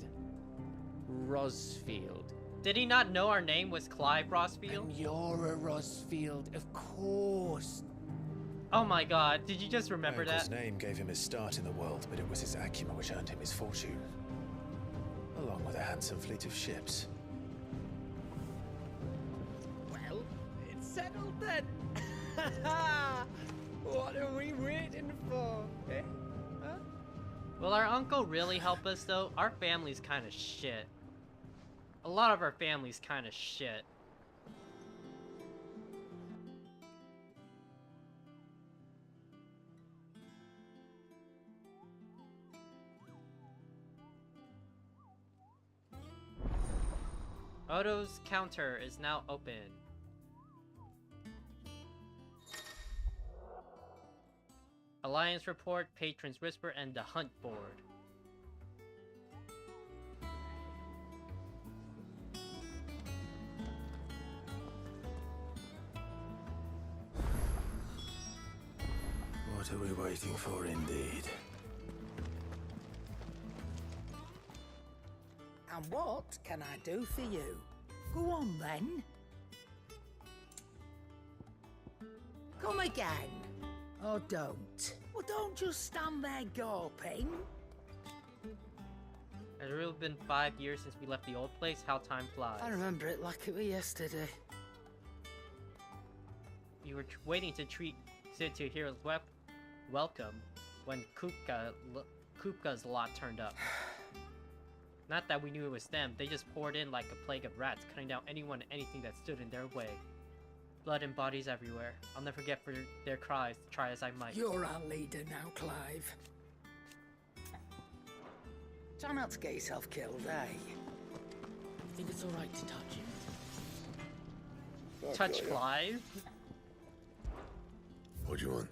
Speaker 8: Rossfield.
Speaker 1: Did he not know our name was Clive Rossfield?
Speaker 8: And you're a Rossfield, of course.
Speaker 1: Oh my god, did you just remember
Speaker 11: My uncle's
Speaker 1: that?
Speaker 11: name gave him his start in the world, but it was his acumen which earned him his fortune. Along with a handsome fleet of ships.
Speaker 8: Well, it's settled then. What are we waiting for, eh? Huh?
Speaker 1: Will our uncle really help us though? Our family's kind of shit. A lot of our family's kind of shit. Odo's counter is now open. Alliance report, Patron's Whisper, and the Hunt board.
Speaker 11: What are we waiting for, indeed?
Speaker 6: And what can I do for you? Go on, then. Come again. Or don't. Well, don't just stand there gawping.
Speaker 1: It's really been 5 years since we left the old place. How time flies.
Speaker 16: I remember it like it was yesterday.
Speaker 1: You were waiting to treat Sid to hear welcome when Kupka's lot turned up. Not that we knew it was them, they just poured in like a plague of rats, cutting down anyone and anything that stood in their way. Blood and bodies everywhere. I'll never forget for their cries, try as I might.
Speaker 6: You're our leader now, Clive. Try not to get yourself killed, eh?
Speaker 17: I think it's alright to touch him.
Speaker 1: Touch Clive?
Speaker 3: What do you want?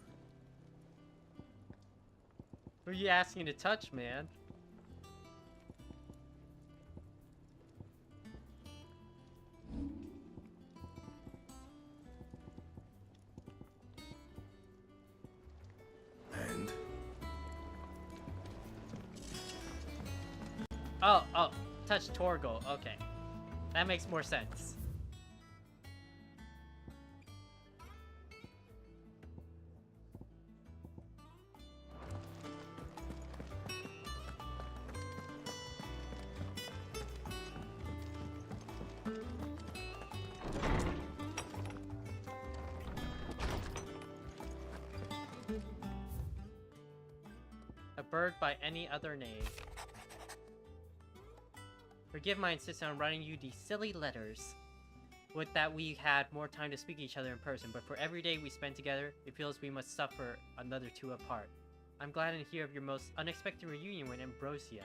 Speaker 1: Who are you asking to touch, man?
Speaker 3: And?
Speaker 1: Oh, touch Torgal. Okay. That makes more sense. A bird by any other name. Forgive my insistence on writing you these silly letters. Would that we had more time to speak to each other in person, but for every day we spend together, it feels we must suffer another two apart. I'm glad to hear of your most unexpected reunion with Ambrosia.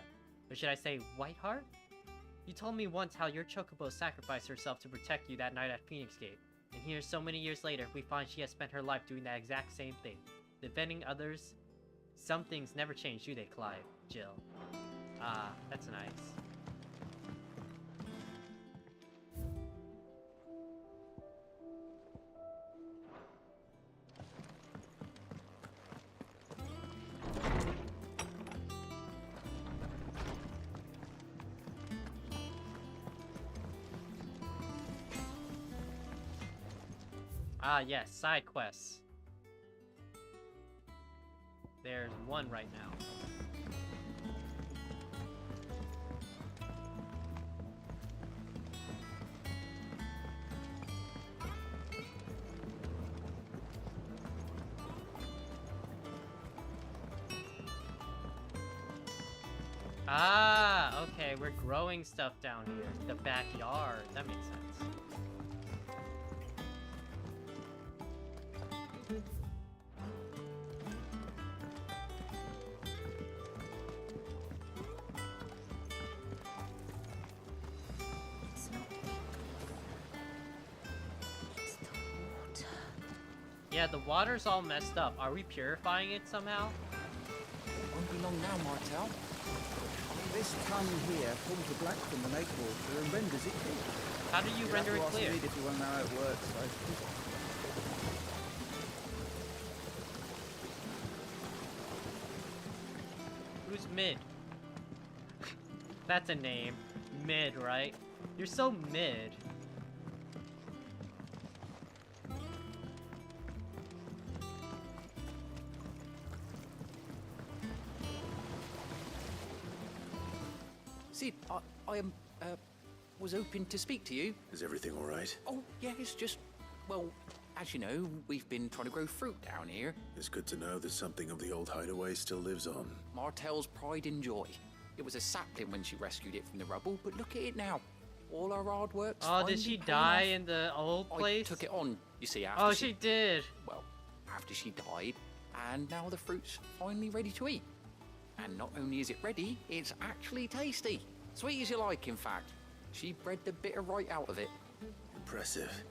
Speaker 1: Or should I say, Whiteheart? You told me once how your chocobo sacrificed herself to protect you that night at Phoenix Gate. And here, so many years later, we find she has spent her life doing that exact same thing. Defending others. Some things never change, do they, Clive? Jill. Ah, that's nice. Ah, yes, side quests. There's one right now. Ah, okay, we're growing stuff down here. The backyard, that makes sense. Yeah, the water's all messed up. Are we purifying it somehow?
Speaker 6: Won't be long now, Martel. This tongue here pulls the black from the lake water and renders it clear.
Speaker 1: How do you render it clear?
Speaker 6: If you want to know how it works,
Speaker 1: Who's Mid? That's a name. Mid, right? You're so mid.
Speaker 12: Sid, I was hoping to speak to you.
Speaker 11: Is everything all right?
Speaker 12: Oh, yeah, it's just, well, as you know, we've been trying to grow fruit down here.
Speaker 11: It's good to know that something of the old hideaway still lives on.
Speaker 12: Martel's pride and joy. It was a sapling when she rescued it from the rubble, but look at it now. All our hard work's
Speaker 1: Oh, did she die in the old place?
Speaker 12: I took it on, you see, after
Speaker 1: Oh, she did.
Speaker 12: Well, after she died, and now the fruit's finally ready to eat. And not only is it ready, it's actually tasty. Sweet as you like, in fact. She bred the bitter right out of it.
Speaker 11: Impressive.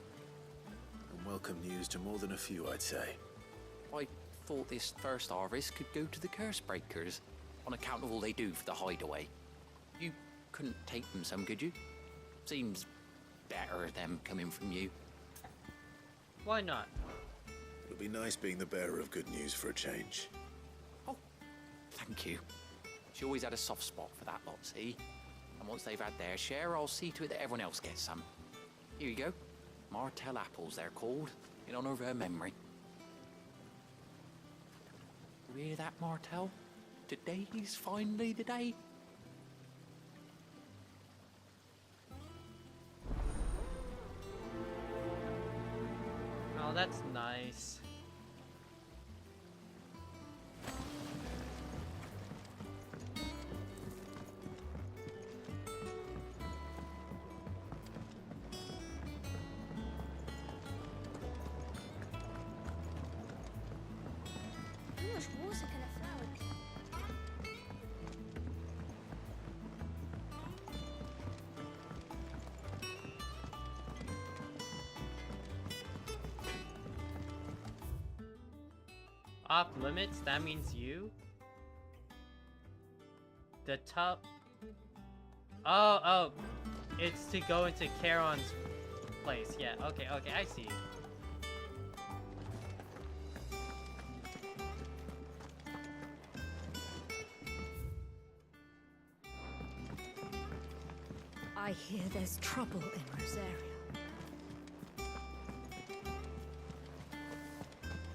Speaker 11: And welcome news to more than a few, I'd say.
Speaker 12: I thought this first harvest could go to the curse breakers, on account of all they do for the hideaway. You couldn't take them some, could you? Seems better them coming from you.
Speaker 1: Why not?
Speaker 11: It'll be nice being the bearer of good news for a change.
Speaker 12: Thank you. She always had a soft spot for that lot, see? And once they've had their share, I'll see to it that everyone else gets some. Here you go. Martel apples, they're called, in honor of her memory. You hear that, Martel? Today's finally the day.
Speaker 1: Oh, that's nice.
Speaker 14: How much water can a flower
Speaker 1: Off limits? That means you? The top. Oh. It's to go into Charon's place. Yeah, okay, I see.
Speaker 14: I hear there's trouble in Rosaria.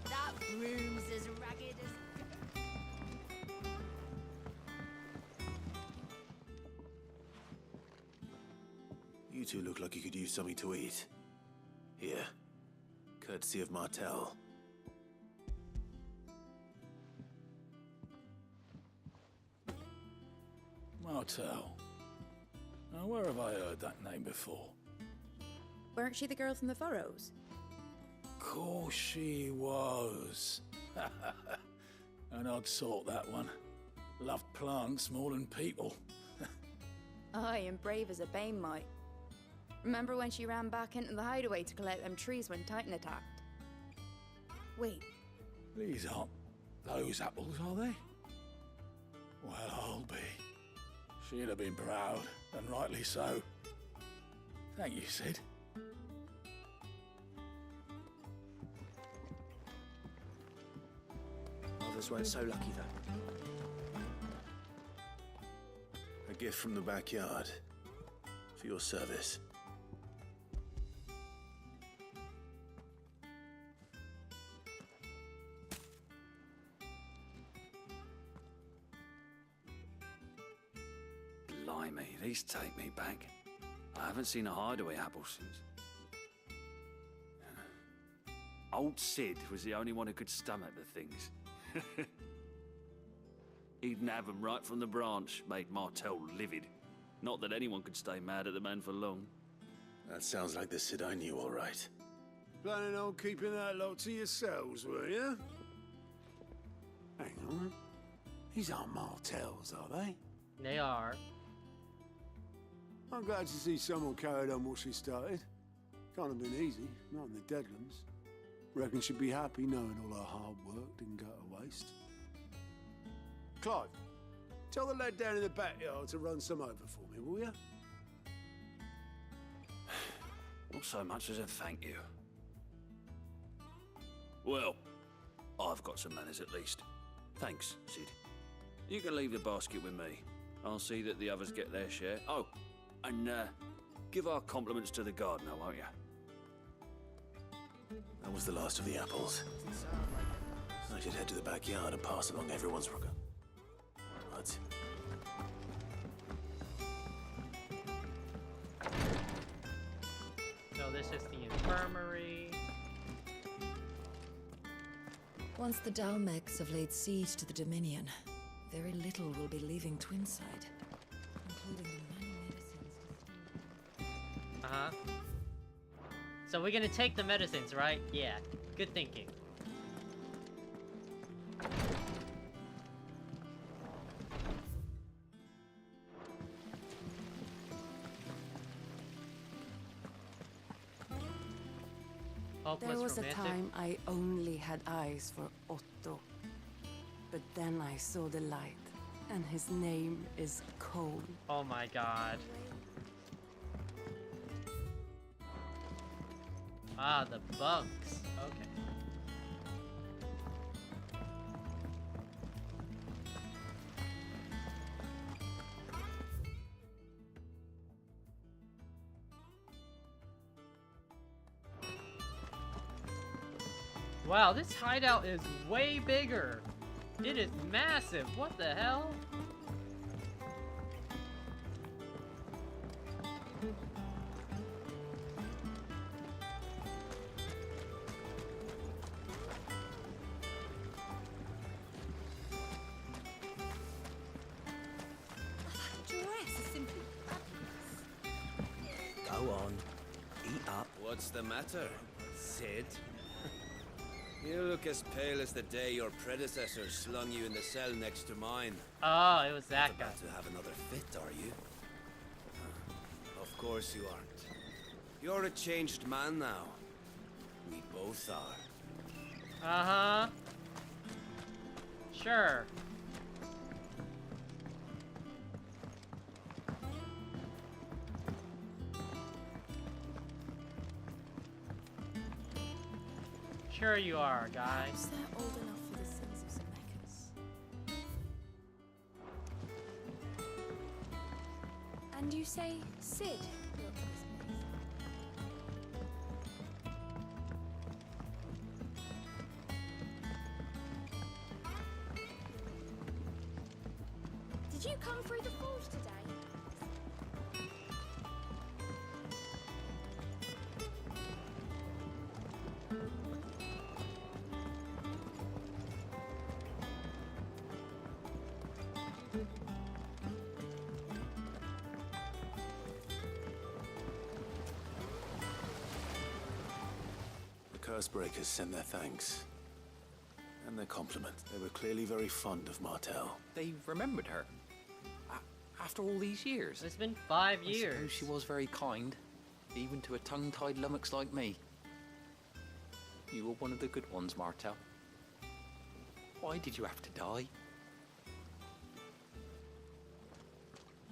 Speaker 14: That room's as ragged as...
Speaker 11: You two look like you could use something to eat. Here. Courtesy of Martel.
Speaker 23: Martel. Now, where have I heard that name before?
Speaker 13: Weren't she the girl from the Furrows?
Speaker 2: Course she was. An odd sort, that one. Loved plants more than people.
Speaker 13: Aye, and brave as a bane might. Remember when she ran back into the hideaway to collect them trees when Titan attacked? Wait,
Speaker 2: These aren't those apples, are they? Well, I'll be. She'd have been proud, and rightly so. Thank you, Sid.
Speaker 11: Others weren't so lucky, though. A gift from the backyard. For your service.
Speaker 22: Blimey, these take me back. I haven't seen a hideaway apple since. Old Sid was the only one who could stomach the things. He'd nab them right from the branch, made Martel livid. Not that anyone could stay mad at the man for long.
Speaker 11: That sounds like the Sid I knew, all right.
Speaker 2: Planning on keeping that lot to yourselves, were you? Hang on. These aren't Martels, are they?
Speaker 1: They are.
Speaker 2: I'm glad to see someone carried on what she started. Can't have been easy, not in the Deadlands. Reckon she'd be happy knowing all her hard work didn't go to waste. Clive, tell the lad down in the backyard to run some over for me, will you?
Speaker 22: Not so much as a thank you. Well, I've got some manners at least. Thanks, Sid. You can leave the basket with me. I'll see that the others get their share. Oh, and give our compliments to the gardener, won't you?
Speaker 11: That was the last of the apples. I should head to the backyard and pass along everyone's regard. What?
Speaker 1: So this is the infirmary.
Speaker 10: Once the Dalmecs have laid siege to the Dominion, very little will be leaving Twinside, including the many medicines to steal.
Speaker 1: Uh-huh. So we're gonna take the medicines, right? Yeah. Good thinking. Hopeless
Speaker 23: There was
Speaker 1: romantic.
Speaker 23: a time I only had eyes for Otto. But then I saw the light, and his name is Cole.
Speaker 1: Oh my god. Ah, the bugs. Okay. Wow, this hideout is way bigger. It is massive. What the hell?
Speaker 13: dress is simply
Speaker 17: Go on. Eat up.
Speaker 3: What's the matter, Sid? You look as pale as the day your predecessor slung you in the cell next to mine.
Speaker 1: Oh, it was that
Speaker 3: Not
Speaker 1: guy.
Speaker 3: about to have another fit, are you? Of course you aren't. You're a changed man now. We both are.
Speaker 1: Uh-huh. Sure. Sure you are, guy.
Speaker 13: Perhaps they're old enough for the sins of Zemeckis. And you say Sid built this place? Did you come through the forge today?
Speaker 11: Cursebreakers send their thanks. And their compliment. They were clearly very fond of Martel.
Speaker 12: They remembered her. After all these years.
Speaker 1: It's been 5 years.
Speaker 12: I suppose she was very kind, even to a tongue-tied lummox like me. You were one of the good ones, Martel. Why did you have to die?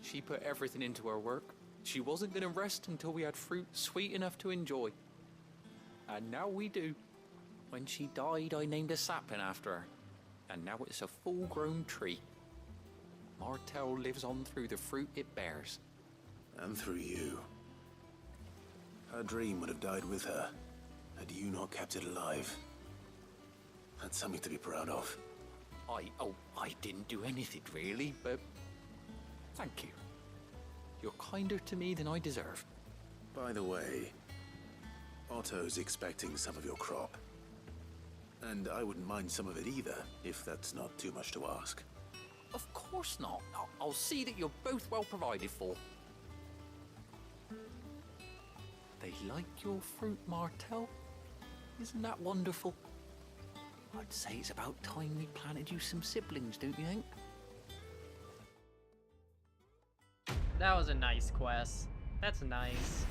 Speaker 12: She put everything into her work. She wasn't going to rest until we had fruit sweet enough to enjoy. And now we do. When she died, I named a sapling after her. And now it's a full-grown tree. Martel lives on through the fruit it bears.
Speaker 11: And through you. Her dream would have died with her, had you not kept it alive. That's something to be proud of.
Speaker 12: I didn't do anything really, but thank you. You're kinder to me than I deserve.
Speaker 11: By the way, Otto's expecting some of your crop. And I wouldn't mind some of it either, if that's not too much to ask.
Speaker 12: Of course not. I'll see that you're both well provided for. They like your fruit, Martel. Isn't that wonderful? I'd say it's about time we planted you some siblings, don't you think?
Speaker 1: That was a nice quest. That's nice.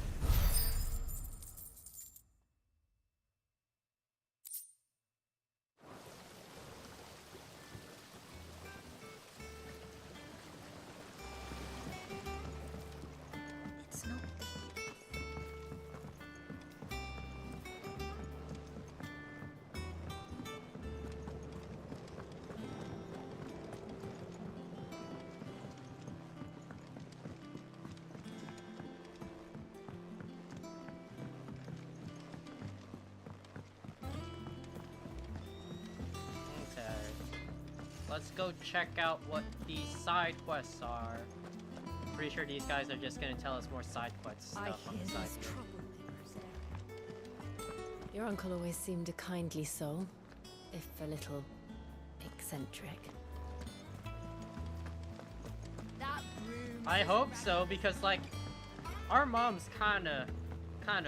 Speaker 4: It's not.
Speaker 1: Let's go check out what these side quests are. Pretty sure these guys are just gonna tell us more side quest stuff on the side.
Speaker 4: Your uncle always seemed a kindly soul, if a little eccentric.
Speaker 1: I hope so, because like, our mom's kinda,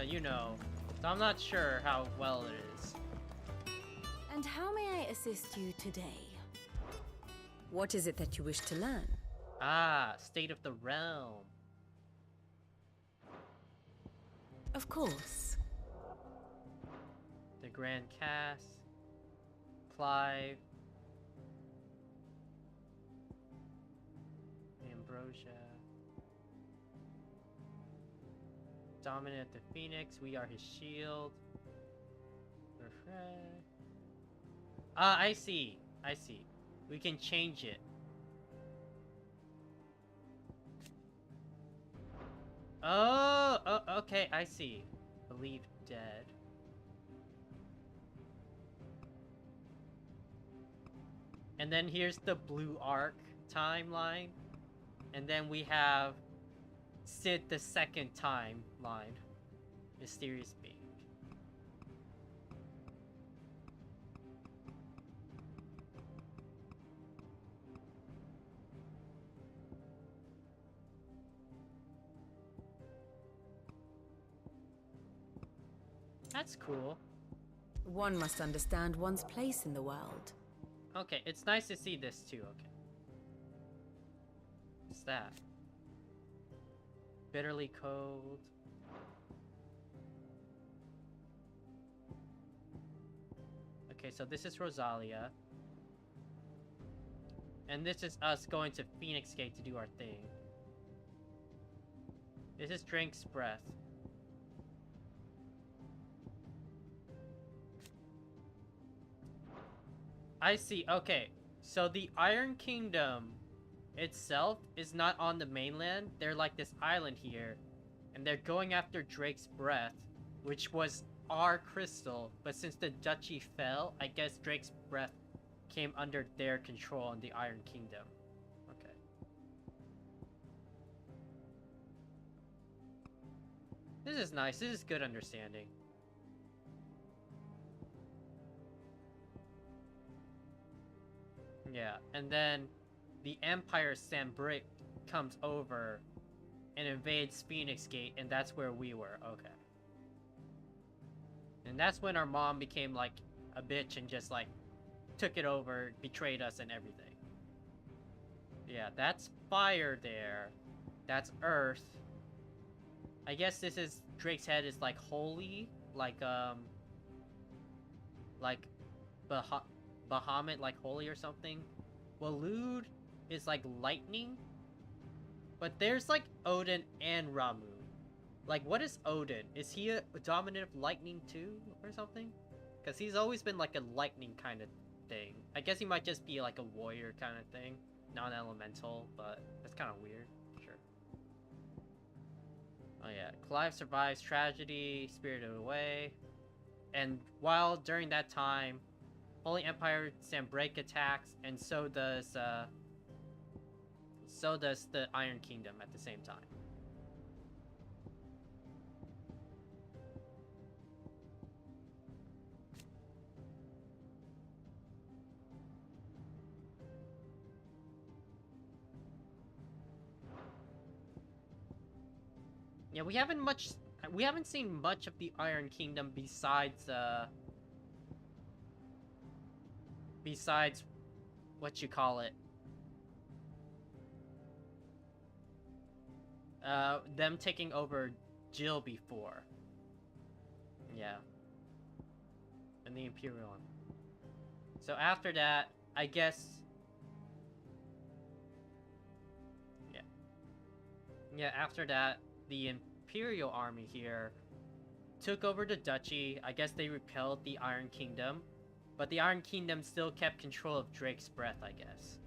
Speaker 1: you know, so I'm not sure how well it is.
Speaker 5: And how may I assist you today? What is it that you wish to learn?
Speaker 1: Ah, State of the Realm.
Speaker 5: Of course.
Speaker 1: The Grand Cass. Clive. Ambrosia. Dominant the Phoenix, we are his shield. Refresh. Ah, I see. We can change it. Oh, okay, I see. Believe dead. And then here's the blue arc timeline. And then we have Sid the second timeline. Mysterious being. That's cool.
Speaker 5: One must understand one's place in the world.
Speaker 1: Okay, it's nice to see this too, okay. What's that? Bitterly cold. Okay, so this is Rosalia. And this is us going to Phoenix Gate to do our thing. This is Drake's Breath. I see, okay. So the Iron Kingdom itself is not on the mainland. They're like this island here. And they're going after Drake's Breath, which was our crystal. But since the duchy fell, I guess Drake's Breath came under their control in the Iron Kingdom. Okay. This is nice. This is good understanding. Yeah, and then the Empire Sambrick comes over and invades Phoenix Gate, and that's where we were. Okay. And that's when our mom became like a bitch and just like took it over, betrayed us and everything. Yeah, that's fire there. That's earth. I guess this is Drake's head is like holy, like Bahamut, like holy or something. Walud is like lightning. But there's like Odin and Ramu. Like, what is Odin? Is he a dominant of lightning too, or something? Because he's always been like a lightning kind of thing. I guess he might just be like a warrior kind of thing. Non-elemental, but that's kind of weird. Sure. Oh yeah, Clive survives tragedy, spirited away. And while during that time, Holy Empire Sanbreak attacks, and so does the Iron Kingdom at the same time. Yeah, we haven't seen much of the Iron Kingdom besides what you call it, them taking over Jill before. Yeah. And the Imperial one. So after that, I guess, yeah, after that, the Imperial army here took over the duchy. I guess they repelled the Iron Kingdom, but the Iron Kingdom still kept control of Drake's breath, I guess.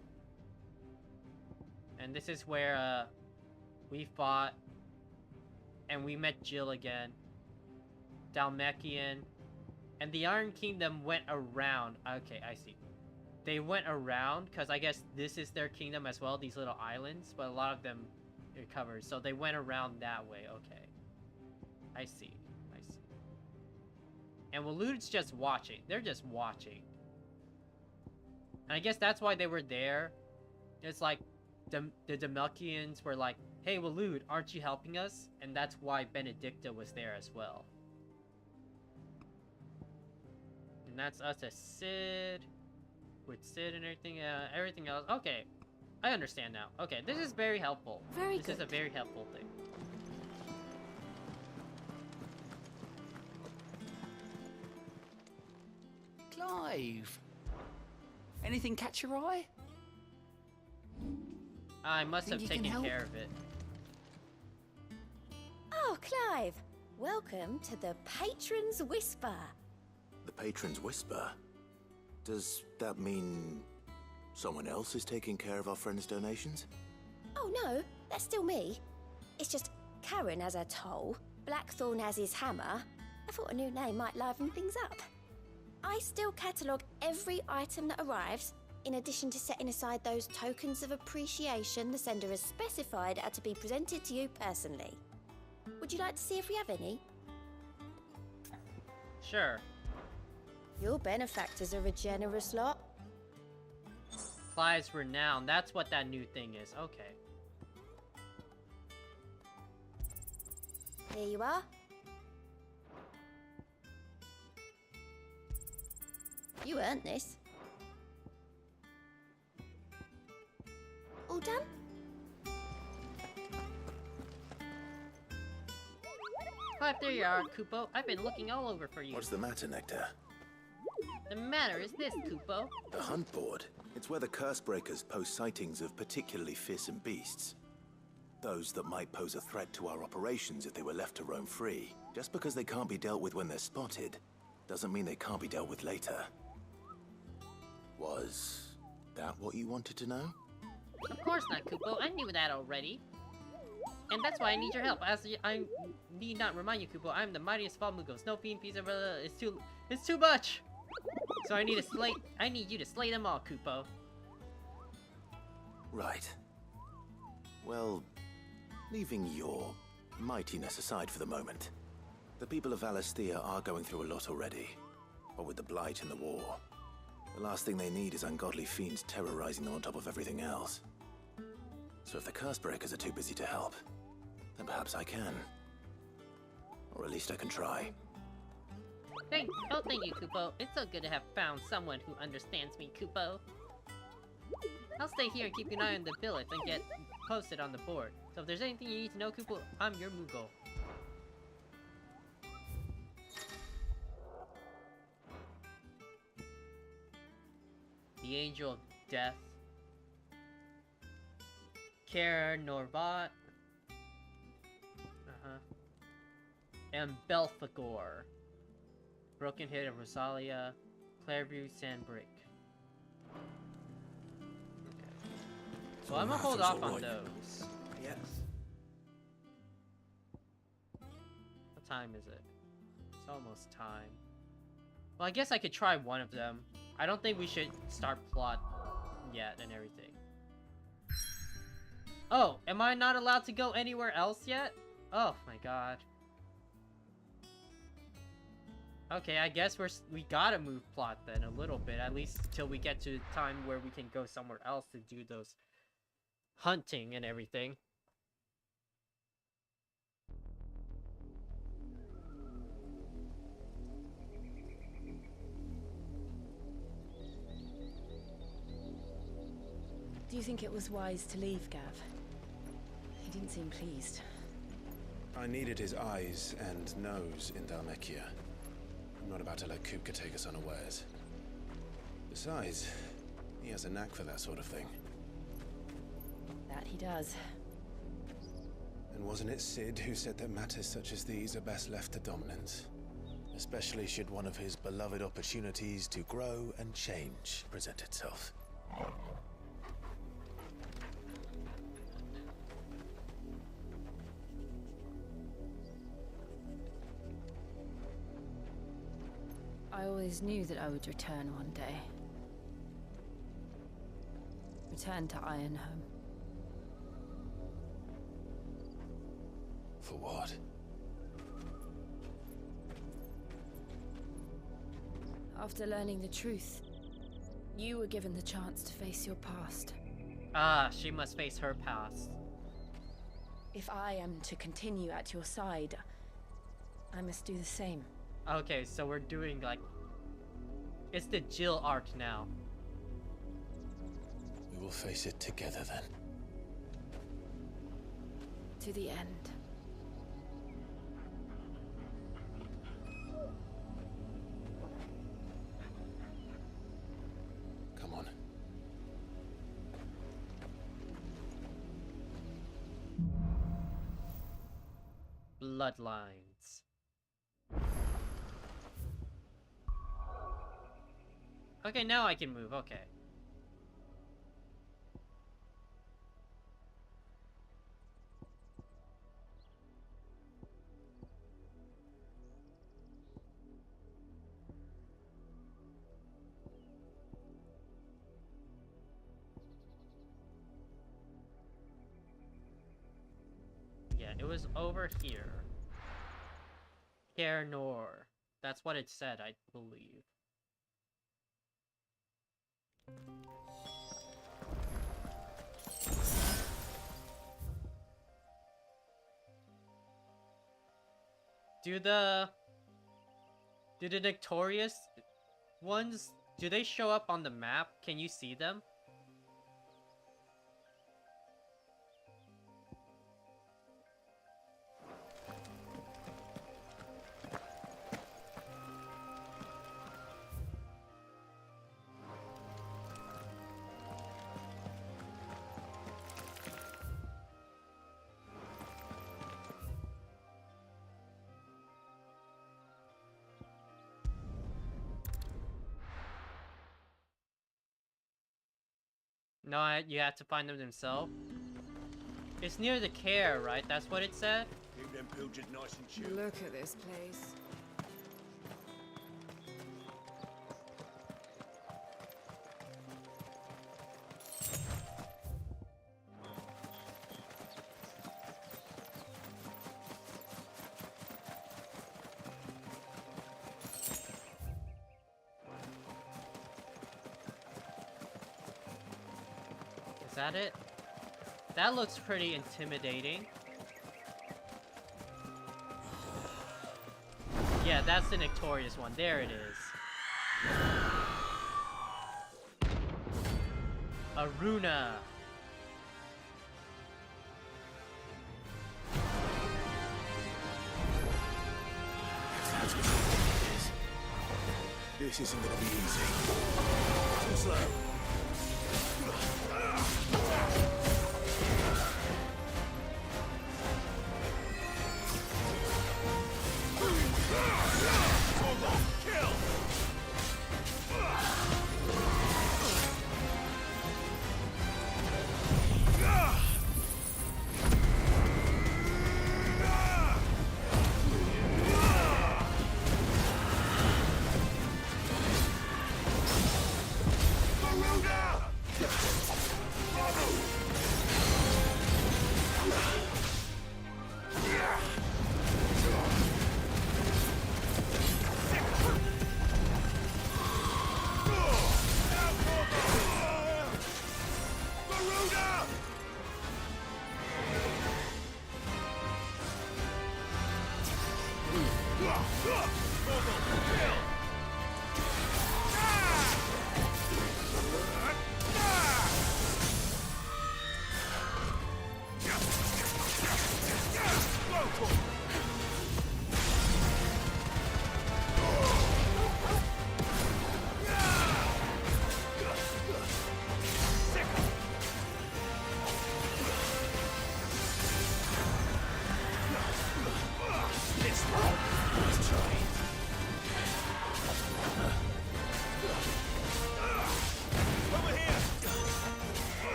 Speaker 1: And this is where we fought, and we met Jill again, Dalmekian, and the Iron Kingdom went around. Okay, I see. They went around, because I guess this is their kingdom as well, these little islands, but a lot of them recovered, so they went around that way. Okay. I see. And Walud's just watching. They're just watching. And I guess that's why they were there. It's like, the Dalmekians were like, hey Walud, aren't you helping us? And that's why Benedicta was there as well. And that's us as Sid. With Sid and everything else. Okay. I understand now. Okay, this is very helpful. This is a very helpful thing.
Speaker 12: Clive! Anything catch your eye?
Speaker 1: I must have taken care of it.
Speaker 5: Oh, Clive! Welcome to the Patron's Whisper.
Speaker 11: The Patron's Whisper? Does that mean someone else is taking care of our friend's donations?
Speaker 5: Oh no, that's still me. It's just Karen has her toll, Blackthorn has his hammer. I thought a new name might liven things up. I still catalogue every item that arrives, in addition to setting aside those tokens of appreciation the sender has specified are to be presented to you personally. Would you like to see if we have any?
Speaker 1: Sure.
Speaker 5: Your benefactors are a generous lot.
Speaker 1: Clive's renown, that's what that new thing is. Okay.
Speaker 5: Here you are. You earned this. All done?
Speaker 1: Clive, there you are, Kupo. I've been looking all over for you.
Speaker 11: What's the matter, Nectar?
Speaker 1: The matter is this, Kupo.
Speaker 11: The hunt board. It's where the Cursebreakers post sightings of particularly fearsome beasts. Those that might pose a threat to our operations if they were left to roam free. Just because they can't be dealt with when they're spotted, doesn't mean they can't be dealt with later. Was that what you wanted to know?
Speaker 1: Of course not, Kupo. I knew that already. And that's why I need your help. As I need not remind you, Kupo, I'm the mightiest of all Mugos. No fiend, piece of it's too much. So I need you to slay them all, Kupo.
Speaker 11: Right. Well, leaving your mightiness aside for the moment, the people of Valisthea are going through a lot already. What with the Blight and the war. The last thing they need is ungodly fiends terrorizing them on top of everything else. So if the Cursebreakers are too busy to help, then perhaps I can. Or at least I can try.
Speaker 1: Thank you, Kupo. It's so good to have found someone who understands me, Kupo. I'll stay here and keep an eye on the billets and get posted on the board. So if there's anything you need to know, Kupo, I'm your Mugo. The Angel of Death. Kara Norvat. And Belphegor. Broken Head of Rosalia. Clairview Sandbrick. Okay. So I'm gonna hold off on those.
Speaker 6: Yes.
Speaker 1: What time is it? It's almost time. Well, I guess I could try one of them. I don't think we should start plot yet and everything. Oh, am I not allowed to go anywhere else yet? Oh my god. Okay, I guess we gotta move plot then a little bit, at least till we get to the time where we can go somewhere else to do those hunting and everything.
Speaker 4: Do you think it was wise to leave, Gav? He didn't seem pleased.
Speaker 11: I needed his eyes and nose in Dhalmekia. I'm not about to let Kupka take us unawares. Besides, he has a knack for that sort of thing.
Speaker 4: That he does.
Speaker 11: And wasn't it Sid who said that matters such as these are best left to dominance? Especially should one of his beloved opportunities to grow and change present itself.
Speaker 4: I always knew that I would return one day. Return to Ironhome.
Speaker 11: For what?
Speaker 4: After learning the truth, you were given the chance to face your past.
Speaker 1: Ah, she must face her past.
Speaker 4: If I am to continue at your side, I must do the same.
Speaker 1: Okay, so we're doing like... It's the Jill arc now.
Speaker 11: We will face it together then.
Speaker 4: To the end.
Speaker 11: Come on.
Speaker 1: Bloodlines. Okay, now I can move, okay. Yeah, it was over here. Caernor. That's what it said, I believe. Do the Victorious ones, do they show up on the map? Can you see them? No, you have to find them themselves. It's near the care, right? That's what it said?
Speaker 18: Keep them pilgers nice and chill.
Speaker 23: Look at this place.
Speaker 1: Is that it? That looks pretty intimidating. Yeah, that's the Victorious one. There it is. Aruna.
Speaker 11: That's what it is. This isn't gonna be easy. Too slow.
Speaker 2: Kill!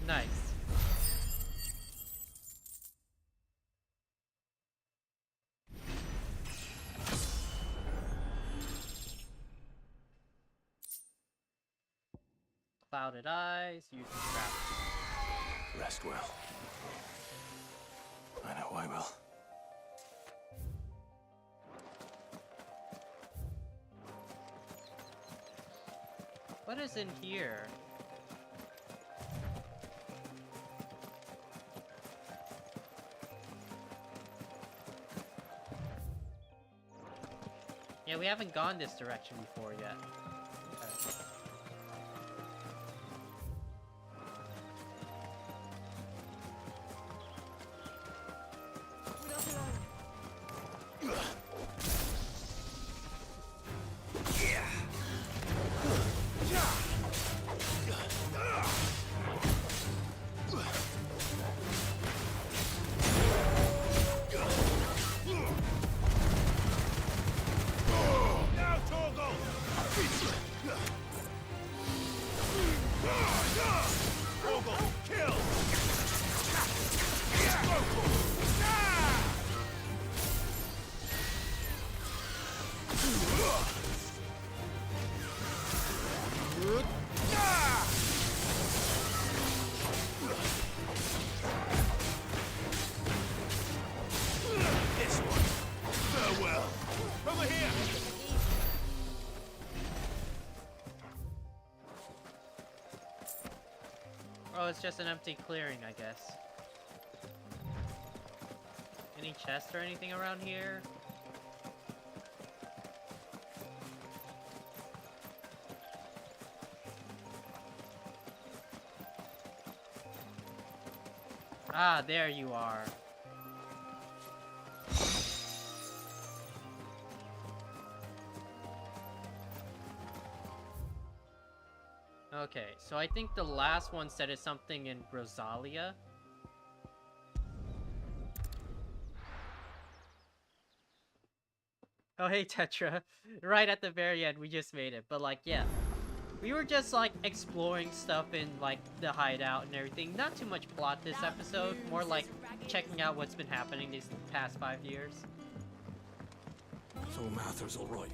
Speaker 1: Nice. Clouded eyes, use the trap.
Speaker 11: Rest well. I know I will.
Speaker 1: What is in here? Yeah, we haven't gone this direction before yet. Okay.
Speaker 2: Now, Torgal!
Speaker 1: Oh, it's just an empty clearing, I guess. Any chests or anything around here? Ah, there you are. Okay, so I think the last one said it's something in Rosalia. Oh, hey, Tetra. Right at the very end, we just made it. But, like, yeah. We were just, like, exploring stuff in, like, the hideout and everything. Not too much plot this episode. More like checking out what's been happening these past 5 years.
Speaker 9: So Mather's all right.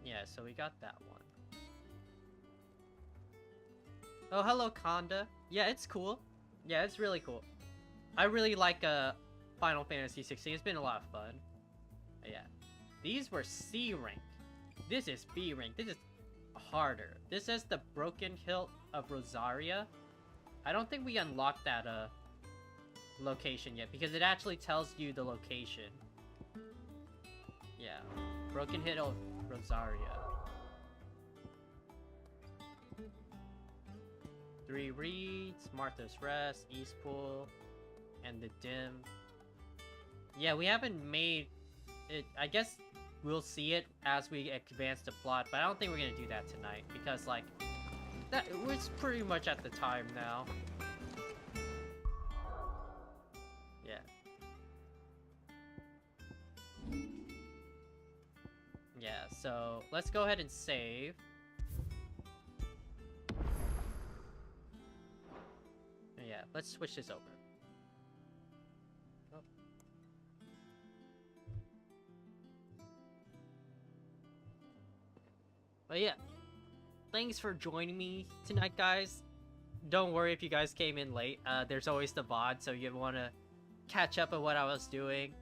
Speaker 1: Yeah, so we got that one. Oh, hello, Conda. Yeah, it's cool. Yeah, it's really cool. I really like Final Fantasy XVI. It's been a lot of fun. But yeah. These were C rank. This is B rank. This is harder. This is the Broken Hilt of Rosaria. I don't think we unlocked that location yet because it actually tells you the location. Yeah. Broken Hilt of Rosaria. 3 Reeds, Martha's Rest, East Pool, and the Dim. Yeah, we haven't made it. I guess we'll see it as we advance the plot, but I don't think we're gonna do that tonight because, like, that was pretty much at the time now. Yeah. Yeah, so let's go ahead and save. Yeah, let's switch this over. Oh. But yeah, thanks for joining me tonight, guys. Don't worry if you guys came in late. There's always the VOD, so you want to catch up on what I was doing.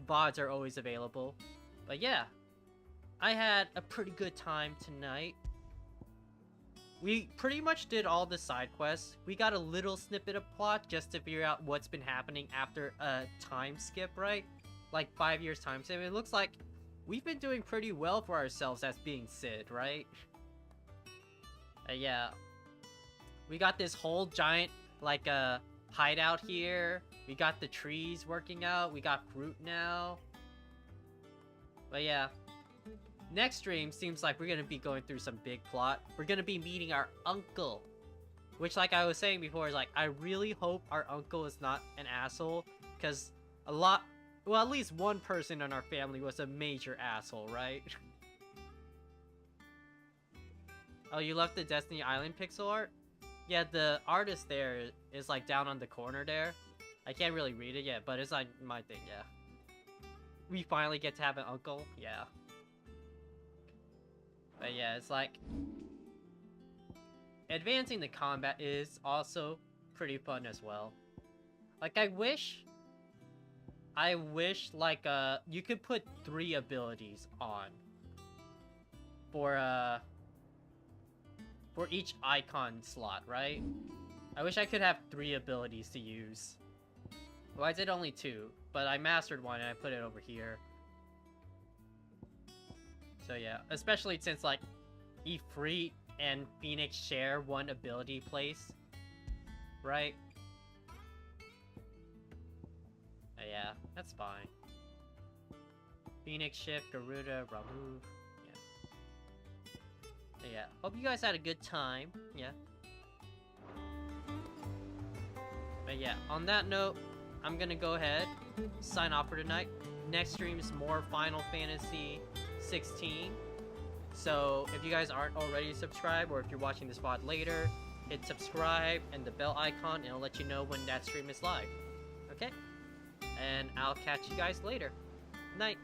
Speaker 1: VODs are always available. But yeah, I had a pretty good time tonight. We pretty much did all the side quests. We got a little snippet of plot just to figure out what's been happening after a time skip, right? Like 5 years time skip. It looks like we've been doing pretty well for ourselves as being Sid, right? Yeah. We got this whole giant, like, hideout here. We got the trees working out. We got fruit now. But yeah. Next stream seems like we're gonna be going through some big plot. We're gonna be meeting our uncle. Which, like I was saying before, is like, I really hope our uncle is not an asshole. Because well, at least one person in our family was a major asshole, right? Oh, you left the Destiny Island pixel art? Yeah, the artist there is, like, down on the corner there. I can't really read it yet, but it's like my thing, yeah. We finally get to have an uncle, yeah. But yeah, it's like, advancing the combat is also pretty fun as well. Like, I wish, like, you could put 3 abilities on for each icon slot, right? I wish I could have 3 abilities to use. Well, I did only 2, but I mastered one and I put it over here. So yeah, especially since, like, Ifrit and Phoenix share one ability place, right? Yeah, that's fine. Phoenix Shift, Garuda, Ramu, yeah. Hope you guys had a good time, yeah. But yeah, on that note, I'm gonna go ahead, sign off for tonight. Next stream is more Final Fantasy 16. So if you guys aren't already subscribed, or if you're watching this VOD later, hit subscribe and the bell icon, and it'll let you know when that stream is live. Okay? And I'll catch you guys later. Night.